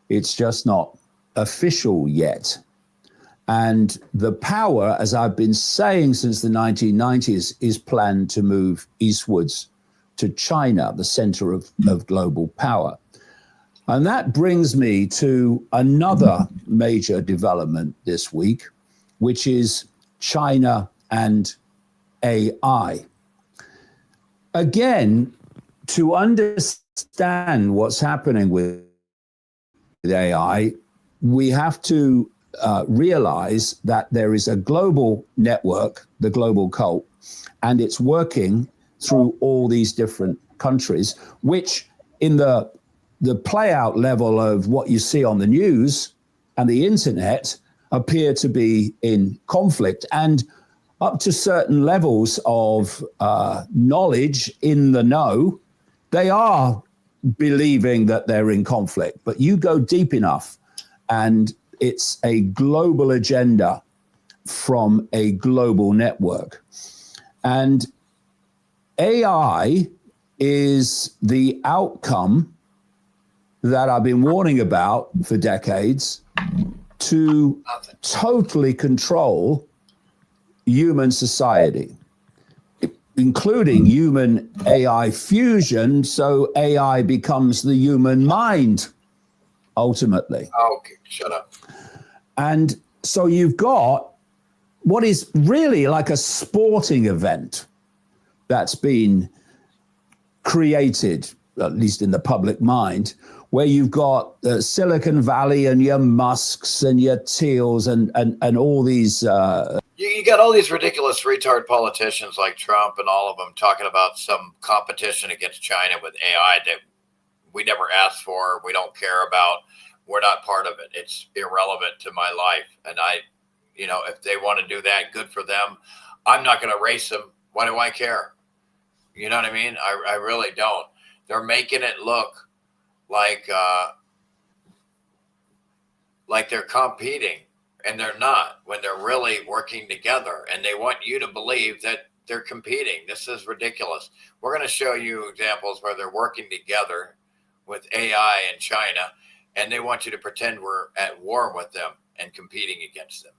S19: It's just not official yet. And the power, as I've been saying since the 1990s, is planned to move eastwards to China, the center of global power. And that brings me to another major development this week, which is China and AI. Again, to understand what's happening with AI, we have to realize that there is a global network, the global cult, and it's working through all these different countries, which in the play out level of what you see on the news and the internet appear to be in conflict, and up to certain levels of knowledge in the know, they are believing that they're in conflict. But you go deep enough and it's a global agenda from a global network. And AI is the outcome that I've been warning about for decades to totally control human society, including human AI fusion. So AI becomes the human mind, ultimately.
S1: Okay, shut up.
S19: And so you've got what is really like a sporting event that's been created, at least in the public mind, where you've got Silicon Valley and your Musks and your Thiels and all these...
S1: You got all these ridiculous retard politicians like Trump and all of them talking about some competition against China with AI that we never asked for, we don't care about, we're not part of it. It's irrelevant to my life. And if they want to do that, good for them. I'm not going to race them. Why do I care? You know what I mean? I really don't. They're making it look like they're competing, and they're not, when they're really working together, and they want you to believe that they're competing. This is ridiculous. We're going to show you examples where they're working together with AI in China, and they want you to pretend we're at war with them and competing against them.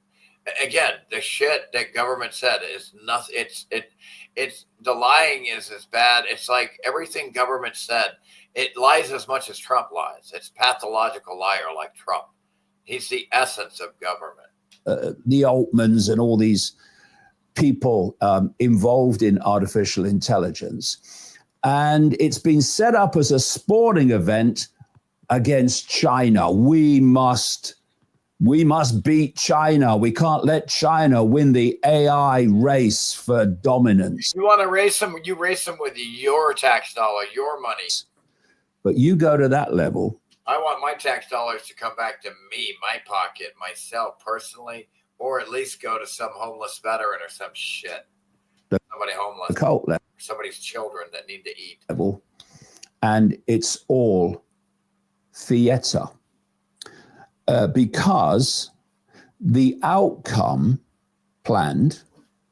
S1: Again, the shit that government said is nothing. It's the lying is as bad. It's like everything government said. It lies as much as Trump lies. It's pathological liar like Trump. He's the essence of government.
S19: The Altmans and all these people involved in artificial intelligence. And it's been set up as a sporting event against China. We must beat China. We can't let China win the AI race for dominance.
S1: You want to race them? You race them with your tax dollar, your money.
S19: But you go to that level.
S1: I want my tax dollars to come back to me, my pocket, myself personally, or at least go to some homeless veteran or some shit. Somebody homeless.
S19: Cult level.
S1: Somebody's children that need to eat.
S19: And it's all theater. Because the outcome planned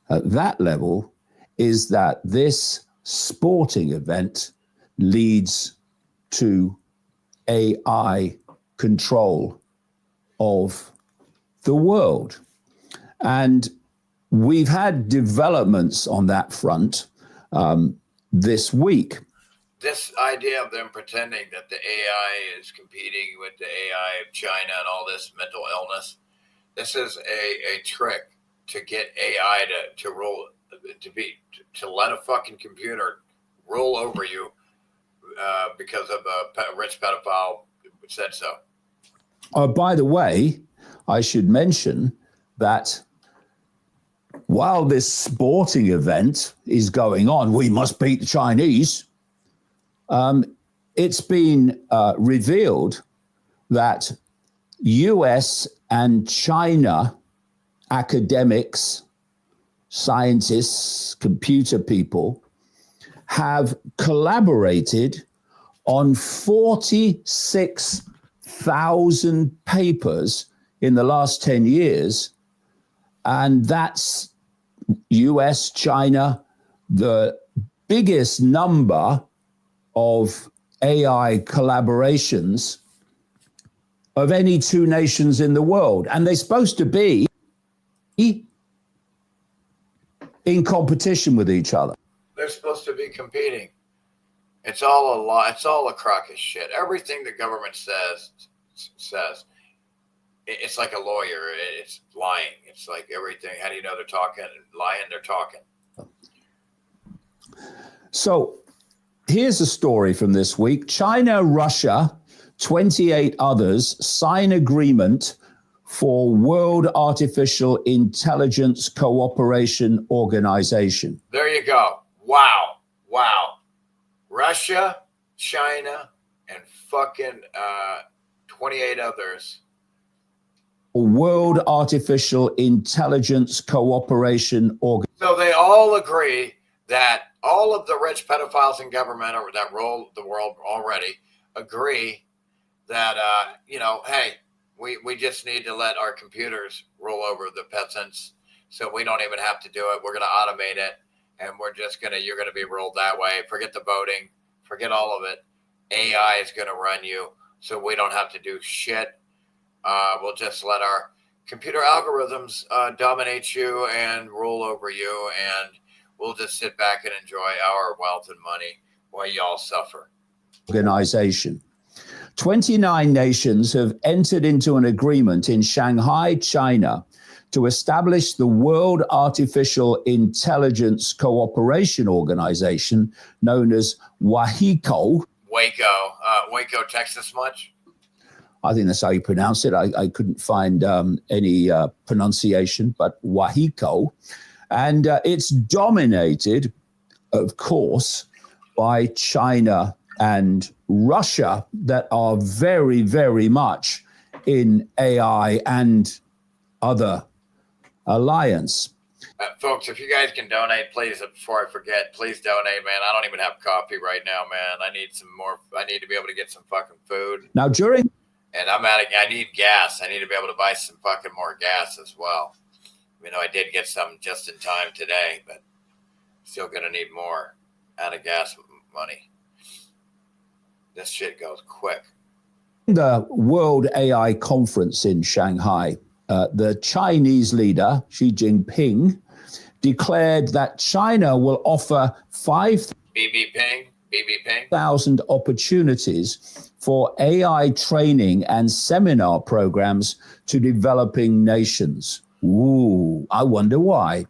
S19: at that level is that this sporting event leads to AI control of the world. And we've had developments on that front this week.
S1: This idea of them pretending that the AI is competing with the AI of China and all this mental illness, this is a trick to get AI to rule, to let a fucking computer rule over you because of a rich pedophile said so.
S19: By the way, I should mention that while this sporting event is going on, we must beat the Chinese. It's been revealed that US and China academics, scientists, computer people have collaborated on 46,000 papers in the last 10 years. And that's US, China, the biggest number of AI collaborations of any two nations in the world. And they're supposed to be in competition with each other.
S1: They're supposed to be competing. It's all a lie. It's all a crock of shit. Everything the government says, it's like a lawyer. It's lying. It's like everything. How do you know they're talking? Lying, they're talking.
S19: So here's a story from this week. China, Russia 28 others sign agreement for World Artificial Intelligence Cooperation Organization.
S1: There you go. Wow. Wow. Russia, China, and fucking 28 others.
S19: World Artificial Intelligence Cooperation Organization.
S1: So they all agree that all of the rich pedophiles in government, or that rule the world already, agree that, hey, we just need to let our computers rule over the peasants, so we don't even have to do it. We're going to automate it, and you're going to be ruled that way. Forget the voting. Forget all of it. AI is going to run you, so we don't have to do shit. We'll just let our computer algorithms dominate you and rule over you, and we'll just sit back and enjoy our wealth and money while y'all suffer.
S19: Organization. 29 nations have entered into an agreement in Shanghai, China, to establish the World Artificial Intelligence Cooperation Organization, known as WAHICO.
S1: Waco, Texas much?
S19: I think that's how you pronounce it. I couldn't find any pronunciation, but WAHICO. And it's dominated, of course, by China and Russia, that are very, very much in AI and other alliance.
S1: Folks, if you guys can donate, please, before I forget, please donate, man. I don't even have coffee right now, man. I need some more. I need to be able to get some fucking food.
S19: Now,
S1: and I need gas. I need to be able to buy some fucking more gas as well. I did get some just in time today, but still going to need more out of gas money. This shit goes quick.
S19: The World AI Conference in Shanghai, the Chinese leader, Xi Jinping, declared that China will offer 5,000 opportunities for AI training and seminar programs to developing nations. Ooh, I wonder why.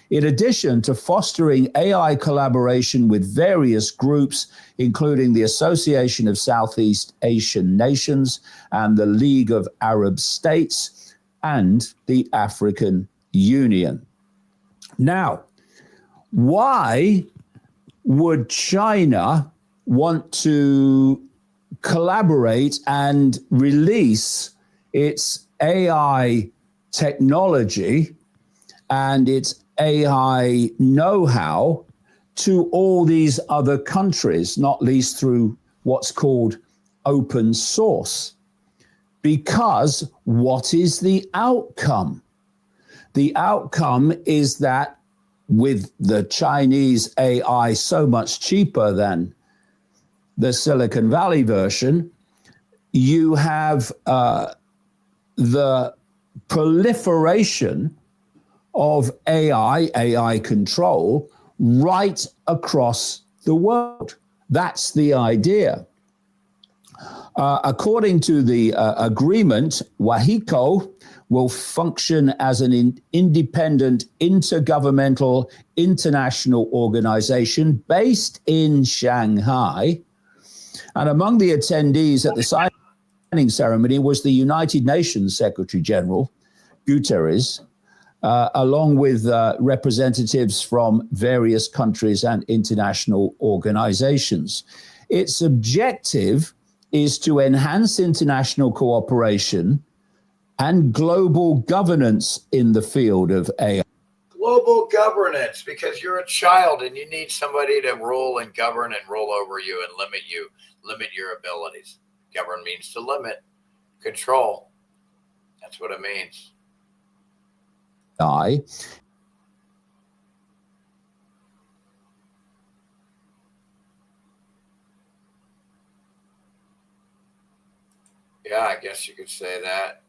S19: In addition to fostering AI collaboration with various groups, including the Association of Southeast Asian Nations and the League of Arab States and the African Union. Now, why would China want to collaborate and release its AI technology and its AI know-how to all these other countries, not least through what's called open source? Because what is the outcome? The outcome is that with the Chinese AI so much cheaper than the Silicon Valley version, you have the proliferation of AI control right across the world. That's the idea. According to the agreement, WAHICO will function as an independent intergovernmental international organization based in Shanghai. And among the attendees at the signing ceremony was the United Nations Secretary General, Guterres, along with representatives from various countries and international organizations. Its objective is to enhance international cooperation and global governance in the field of AI.
S1: Global governance, because you're a child and you need somebody to rule and govern and rule over you and limit your abilities. Govern means to limit, control. That's what it means. Yeah, I guess you could say that.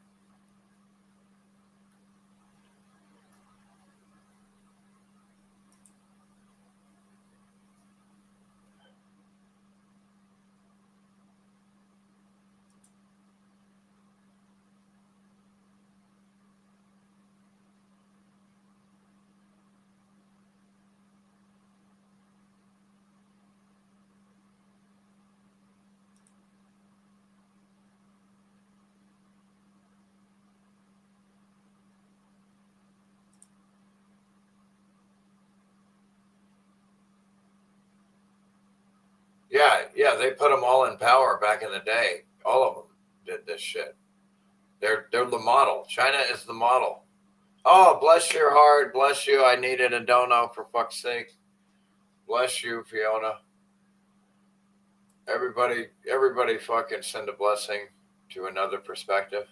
S1: Yeah, they put them all in power back in the day. All of them did this shit. They're the model. China is the model. Oh, bless your heart. Bless you. I needed a dono, for fuck's sake. Bless you, Fiona. Everybody fucking send a blessing to another perspective.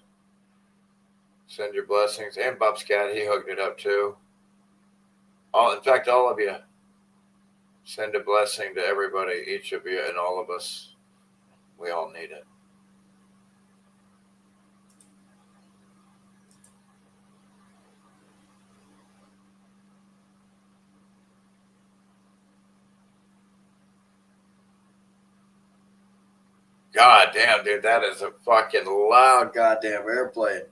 S1: Send your blessings. And Bub's cat, he hooked it up too. In fact, all of you. Send a blessing to everybody, each of you and all of us. We all need it. God damn, dude, that is a fucking loud goddamn airplane.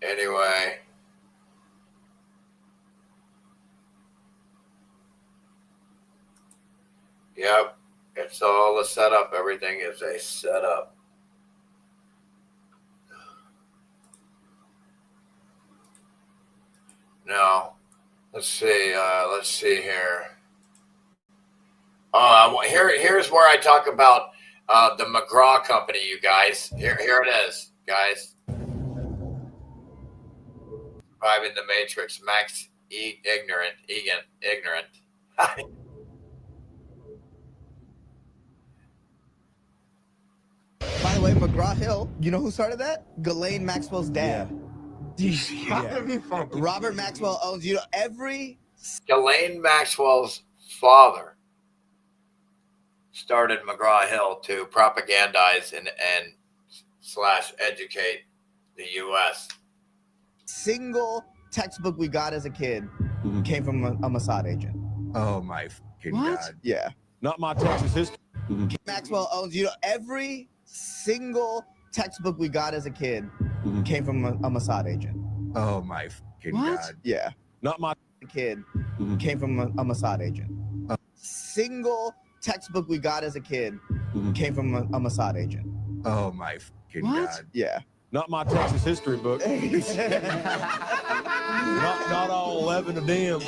S1: Anyway. Yep, it's all a setup. Everything is a setup. No. Let's see. Let's see here. Here's where I talk about the McGraw Company, you guys. Here it is, guys. Surviving the Matrix. Max ignorant.
S3: By the way, McGraw-Hill, you know who started that? Ghislaine Maxwell's dad. Robert Maxwell owns, every...
S1: Ghislaine Maxwell's father started McGraw-Hill to propagandize and / educate the U.S.
S3: Single textbook we got as a kid came from a Mossad agent.
S4: Oh my fucking God.
S3: Yeah.
S4: Not my Texas history.
S3: Maxwell owns, every single textbook we got as a kid came from a Mossad agent.
S4: Oh my fucking God.
S3: Yeah.
S4: Not my
S3: kid came from a Mossad agent. Single textbook we got as a kid came from a Mossad agent.
S4: Oh my fucking God.
S3: Yeah.
S4: Not my Texas history book. not all 11 of them.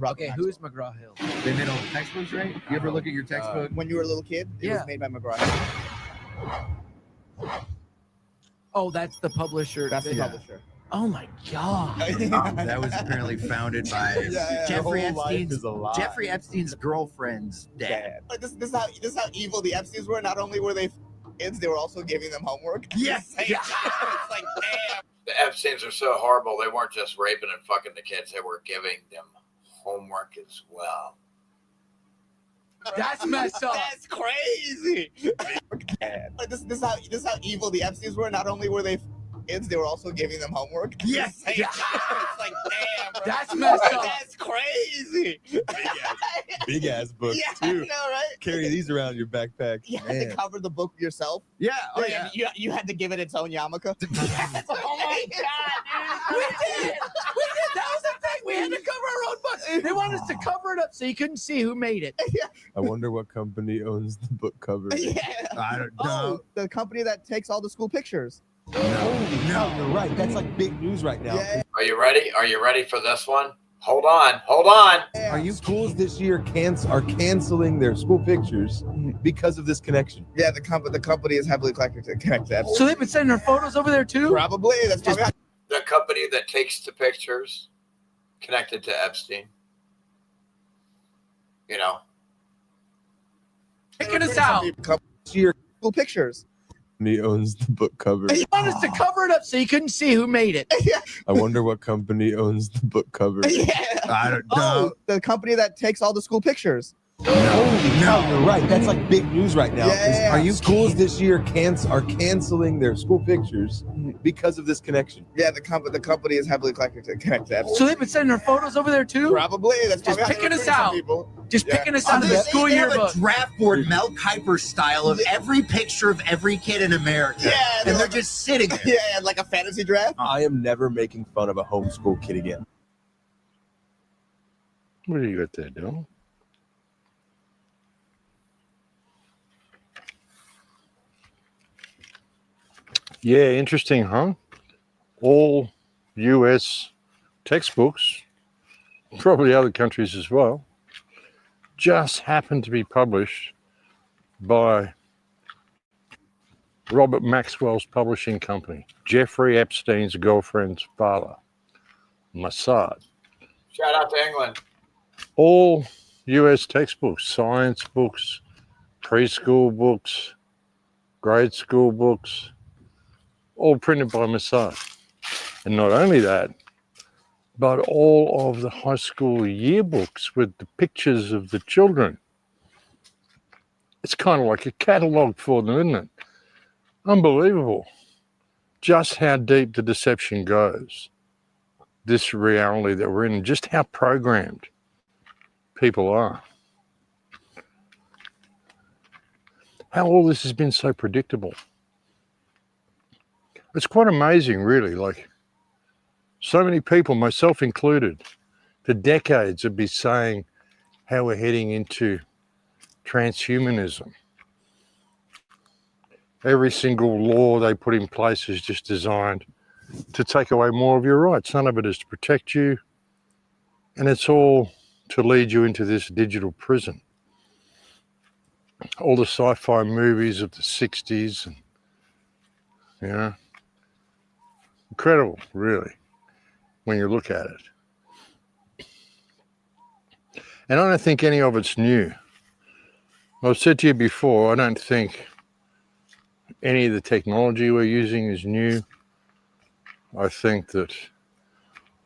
S5: Okay, who is McGraw-Hill? They made all the textbooks, right? You ever look at your textbook?
S3: When you were a little kid, it was made by McGraw-Hill.
S5: Oh, that's the publisher.
S3: That's the publisher.
S5: Oh my God. That was apparently founded by Jeffrey Epstein's girlfriend's dad.
S3: This is how evil the Epsteins were. Not only were they kids, they were also giving them homework.
S5: Yes.
S3: It's like, damn.
S1: The Epsteins are so horrible. They weren't just raping and fucking the kids. They were giving them homework as well.
S5: That's messed up.
S3: That's crazy. This is how evil the Epsteins were. Not only were they kids, they were also giving them homework.
S5: Yes.
S3: It's like, damn, bro.
S5: That's messed up.
S3: That's crazy.
S4: Big ass book
S3: Yeah,
S4: too.
S3: I know, right?
S4: Carry these around your backpack.
S3: You had to cover the book yourself.
S5: Yeah. Oh,
S3: yeah. You had to give it its own yarmulke.
S5: Oh my God, dude. We did. That was the thing. We had to cover our own books. They wanted us to cover it up so you couldn't see who made it.
S4: I wonder what company owns the book cover.
S5: I don't know.
S3: The company that takes all the school pictures.
S4: No, you're right. That's like big news right now.
S3: Yeah.
S1: Are you ready? Are you ready for this one? Hold on.
S4: Are you schools this year are canceling their school pictures because of this connection?
S3: Yeah, the company is heavily connected to that.
S5: So they've been sending their photos over there too?
S3: Probably. That's probably
S1: The company that takes the pictures connected to Epstein.
S5: Taking us out.
S3: This year, school pictures.
S4: Company owns the book cover.
S5: They wanted us to cover it up so you couldn't see who made it.
S4: I wonder what company owns the book cover.
S5: I don't know.
S3: The company that takes all the school pictures.
S4: No, you're right. That's like big news right now.
S3: Yeah.
S4: Are you schools this year are canceling their school pictures because of this connection?
S3: Yeah, the company is heavily connected to that.
S5: So they've been sending their photos over there too?
S3: Probably. That's
S5: just
S3: probably
S5: picking us out. Just picking us out of the
S6: They
S5: school
S6: have
S5: yearbook.
S6: a draft board Mel Kiper style of every picture of every kid in America.
S3: Yeah,
S6: and they're just sitting there.
S3: Yeah, like a fantasy draft.
S4: I am never making fun of a homeschool kid again.
S18: What do you got there, Dylan? Yeah, interesting, huh? All U.S. textbooks
S7: probably other countries as well, just happened to be published by Robert Maxwell's publishing company, Jeffrey Epstein's girlfriend's father, Mossad.
S1: Shout out to England.
S7: All US textbooks, science books, preschool books, grade school books, all printed by Mossad. And not only that, but all of the high school yearbooks with the pictures of the children. It's kind of like a catalogue for them, isn't it? Unbelievable. Just how deep the deception goes. This reality that we're in, just how programmed people are. How all this has been so predictable. It's quite amazing, really. Like, so many people, myself included, for decades have been saying how we're heading into transhumanism. Every single law they put in place is just designed to take away more of your rights. None of it is to protect you. And it's all to lead you into this digital prison. All the sci-fi movies of the 60s, and, you know, incredible, really, when you look at it. And I don't think any of it's new. I've said to you before, I don't think any of the technology we're using is new. I think that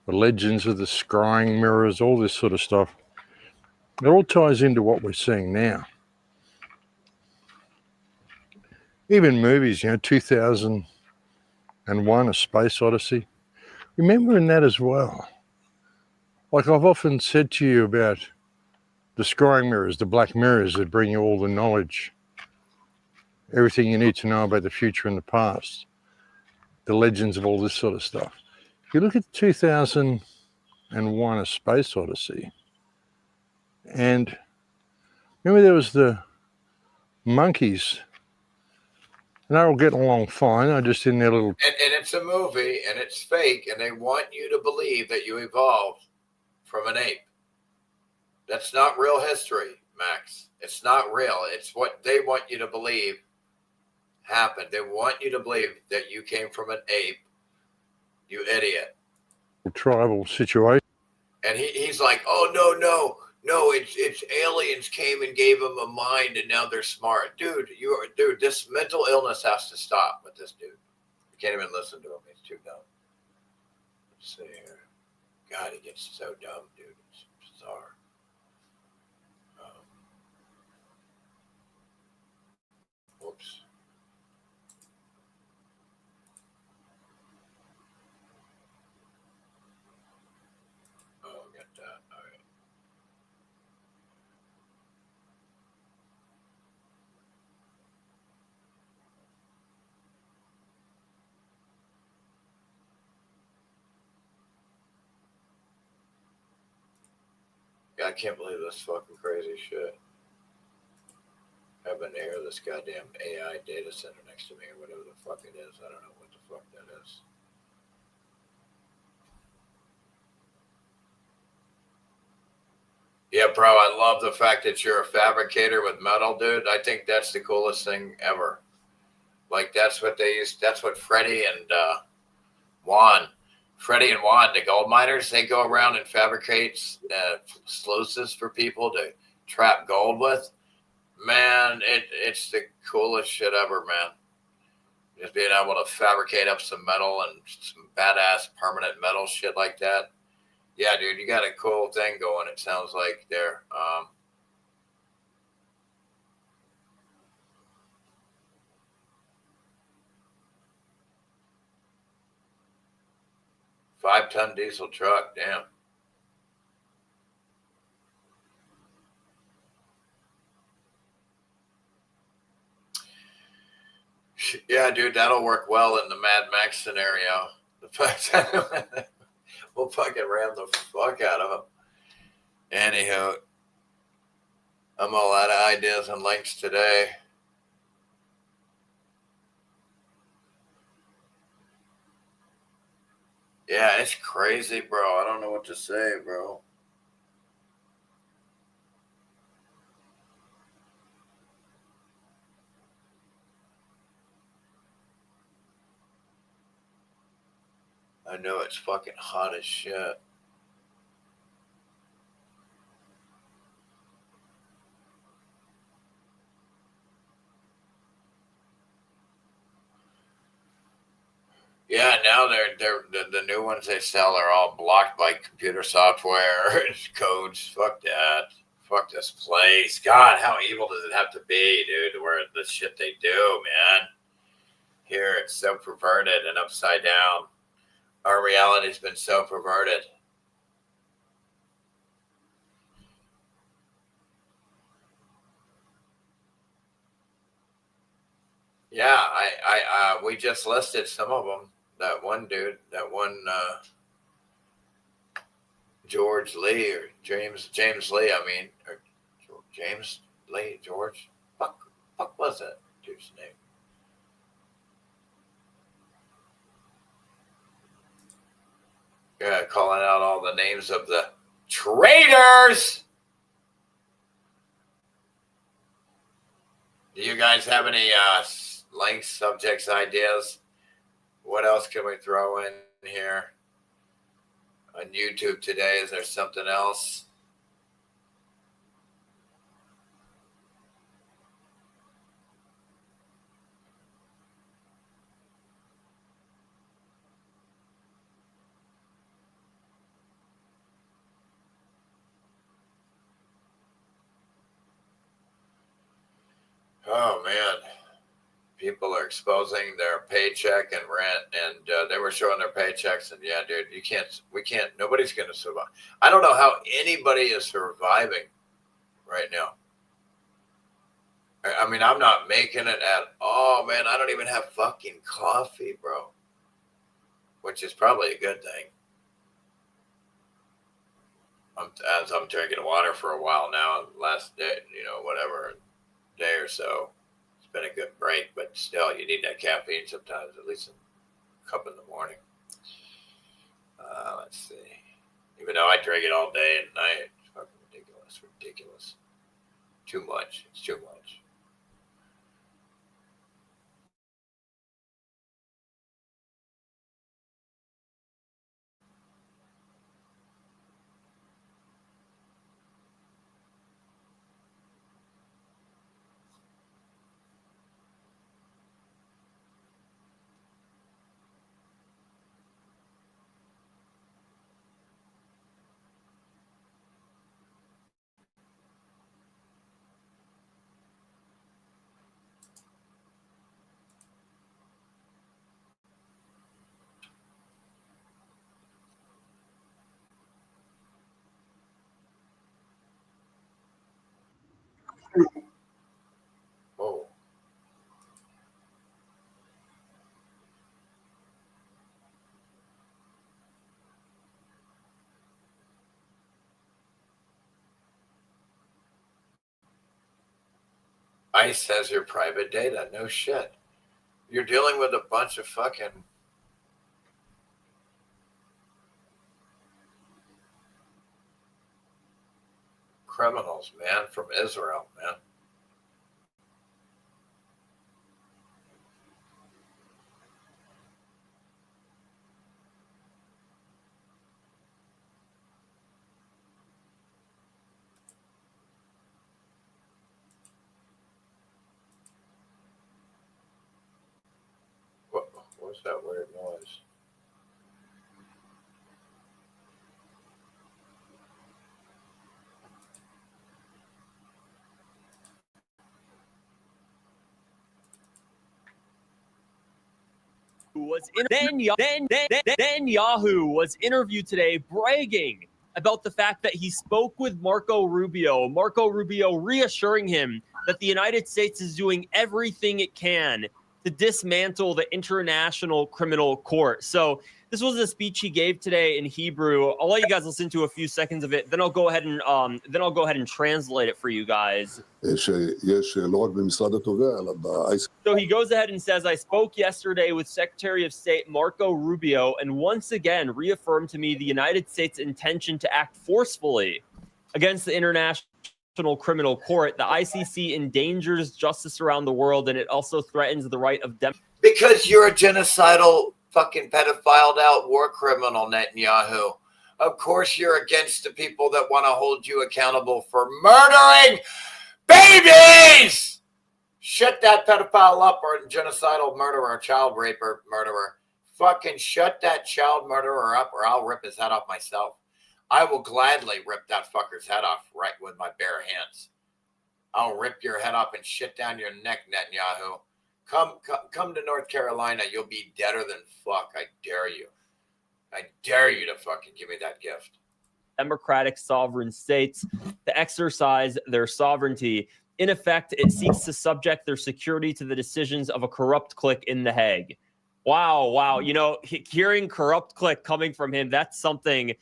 S7: the legends of the scrying mirrors, all this sort of stuff, it all ties into what we're seeing now. Even movies, 2001, A Space Odyssey. Remember in that as well. Like I've often said to you about the scrying mirrors, the black mirrors that bring you all the knowledge, everything you need to know about the future and the past, the legends of all this sort of stuff. If you look at 2001, A Space Odyssey, and remember there was the monkeys, and they're all getting along fine. They're just in their little...
S1: And it's a movie, and it's fake, and they want you to believe that you evolved from an ape. That's not real history, Max. It's not real. It's what they want you to believe happened. They want you to believe that you came from an ape, you idiot.
S7: Tribal situation.
S1: And he's like, oh, no, it's aliens came and gave them a mind, and now they're smart. Dude, this mental illness has to stop with this dude. You can't even listen to him. He's too dumb. Let's see here. God, he gets so dumb, dude. It's bizarre. Whoops. Oh, got that. All right. I can't believe this fucking crazy shit. Having to hear this goddamn AI data center next to me or whatever the fuck it is. I don't know what the fuck that is. Yeah, bro, I love the fact that you're a fabricator with metal, dude. I think that's the coolest thing ever. Like, that's what they used. That's what Freddie and Juan, the gold miners, they go around and fabricate sluices for people to trap gold with. Man, it's the coolest shit ever, man. Just being able to fabricate up some metal and some badass permanent metal shit like that. Yeah, dude, you got a cool thing going, it sounds like there. 5-ton diesel truck, damn. Yeah, dude, that'll work well in the Mad Max scenario. The fact that we'll fucking ram the fuck out of him. Anywho, I'm all out of ideas and links today. Yeah, it's crazy, bro. I don't know what to say, bro. I know it's fucking hot as shit. Yeah, now they're the new ones they sell are all blocked by computer software codes. Fuck that. Fuck this place. God, how evil does it have to be, dude? Where the shit they do, man. Here it's so perverted and upside down. Our reality's been so perverted. Yeah, we just listed some of them. That one dude, that one George Lee or James Lee. I mean, or James Lee, George. Fuck was that dude's name? Yeah, calling out all the names of the traitors. Do you guys have any links, subjects, ideas? What else can we throw in here? On YouTube today, is there something else? Oh, man. People are exposing their paycheck and rent, and they were showing their paychecks, and yeah, dude, nobody's going to survive. I don't know how anybody is surviving right now. I mean, I'm not making it at all, man. I don't even have fucking coffee, bro, which is probably a good thing. As I'm drinking water for a while now, last day, whatever, day or so. Been a good break, but still, you need that caffeine sometimes, at least a cup in the morning. Let's see. Even though I drink it all day and night, it's fucking ridiculous. Too much. It's too much. Oh. ICE has your private data. No shit. You're dealing with a bunch of fucking criminals, man, from Israel, man. What's that weird noise?
S10: Yahoo was interviewed today bragging about the fact that he spoke with Marco Rubio. Marco Rubio reassuring him that the United States is doing everything it can to dismantle the International Criminal Court. So this was a speech he gave today in Hebrew. I'll let you guys listen to a few seconds of it. Then I'll go ahead and translate it for you guys. So he goes ahead and says, I spoke yesterday with Secretary of State Marco Rubio and once again reaffirmed to me the United States' intention to act forcefully against the International Criminal Court. The ICC endangers justice around the world, and it also threatens the right of
S1: because you're a genocidal fucking pedophiled out war criminal, Netanyahu. Of course you're against the people that want to hold you accountable for murdering babies. Shut that pedophile up, or genocidal murderer, child raper, murderer. Fucking shut that child murderer up, or I'll rip his head off myself. I will gladly rip that fucker's head off right with my bare hands. I'll rip your head off and shit down your neck, Netanyahu. Come to North Carolina. You'll be deader than fuck. I dare you. I dare you to fucking give me that gift.
S10: Democratic sovereign states to exercise their sovereignty. In effect, it seeks to subject their security to the decisions of a corrupt clique in The Hague. Wow. You know, hearing corrupt clique coming from him, that's something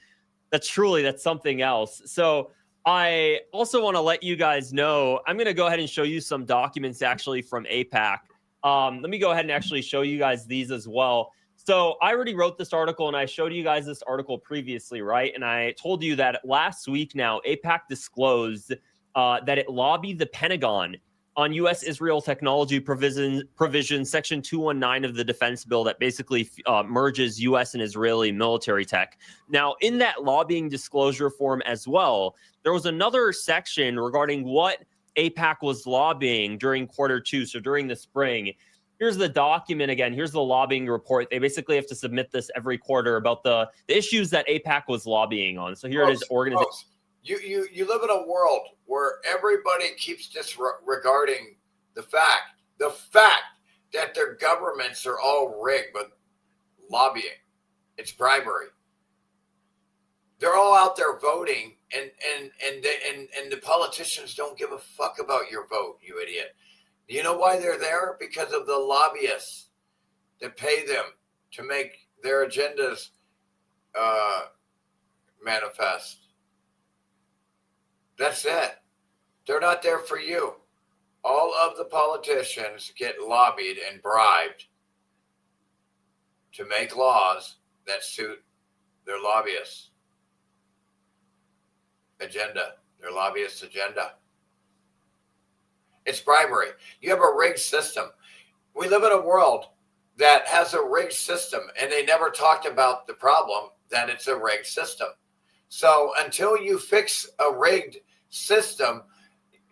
S10: else. So I also want to let you guys know, I'm going to go ahead and show you some documents actually from AIPAC. Let me go ahead and actually show you guys these as well. So I already wrote this article and I showed you guys this article previously, right? And I told you that last week now, AIPAC disclosed that it lobbied the Pentagon on U.S.-Israel technology provision Section 219 of the defense bill that basically merges U.S. and Israeli military tech. Now, in that lobbying disclosure form as well, there was another section regarding what AIPAC was lobbying during Q2, so during the spring. Here's the document again. Here's the lobbying report. They basically have to submit this every quarter about the issues that AIPAC was lobbying on. So here it is. Organization.
S1: You live in a world where everybody keeps disregarding the fact that their governments are all rigged with lobbying. It's bribery. They're all out there voting, and the politicians don't give a fuck about your vote, you idiot. You know why they're there? Because of the lobbyists that pay them to make their agendas manifest. That's it. They're not there for you. All of the politicians get lobbied and bribed to make laws that suit their lobbyists' agenda, their lobbyists' agenda. It's bribery. You have a rigged system. We live in a world that has a rigged system, and they never talked about the problem that it's a rigged system. So until you fix a rigged system,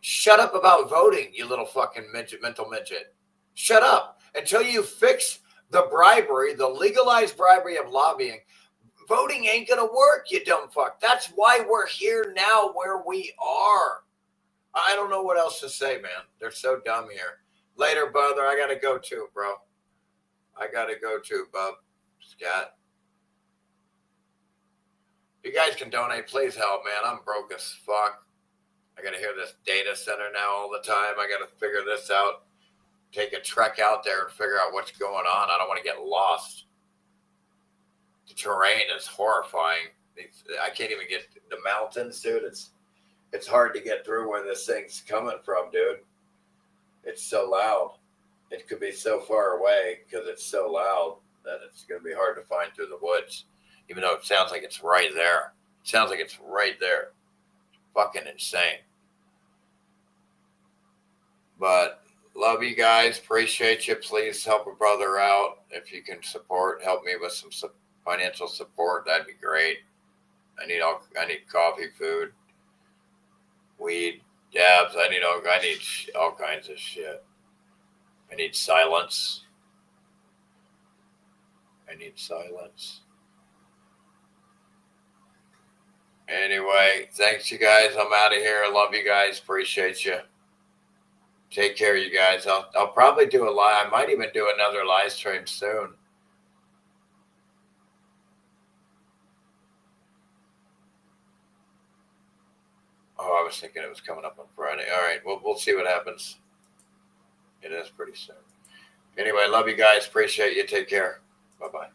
S1: shut up about voting, you little fucking mental midget. Shut up. Until you fix the bribery, the legalized bribery of lobbying, voting ain't going to work, you dumb fuck. That's why we're here now where we are. I don't know what else to say, man. They're so dumb here. Later, brother. I got to go too, bro. I got to go too, bub. Scott. You guys can donate. Please help, man. I'm broke as fuck. I got to hear this data center now all the time. I got to figure this out. Take a trek out there and figure out what's going on. I don't want to get lost. The terrain is horrifying. I can't even get the mountains, dude. It's hard to get through where this thing's coming from, dude. It's so loud. It could be so far away because it's so loud that it's going to be hard to find through the woods, even though it sounds like it's right there. It sounds like it's right there. Fucking insane. But love you guys. Appreciate you. Please help a brother out. If you can help me with some financial support, that'd be great. I need coffee, food, weed, dabs. I need all kinds of shit. I need silence. Anyway, thanks you guys. I'm out of here. I love you guys. Appreciate you. Take care, you guys. I'll probably do a live. I might even do another live stream soon. Oh, I was thinking it was coming up on Friday. All right. Well, we'll see what happens. It is pretty soon. Anyway, love you guys. Appreciate you. Take care. Bye-bye.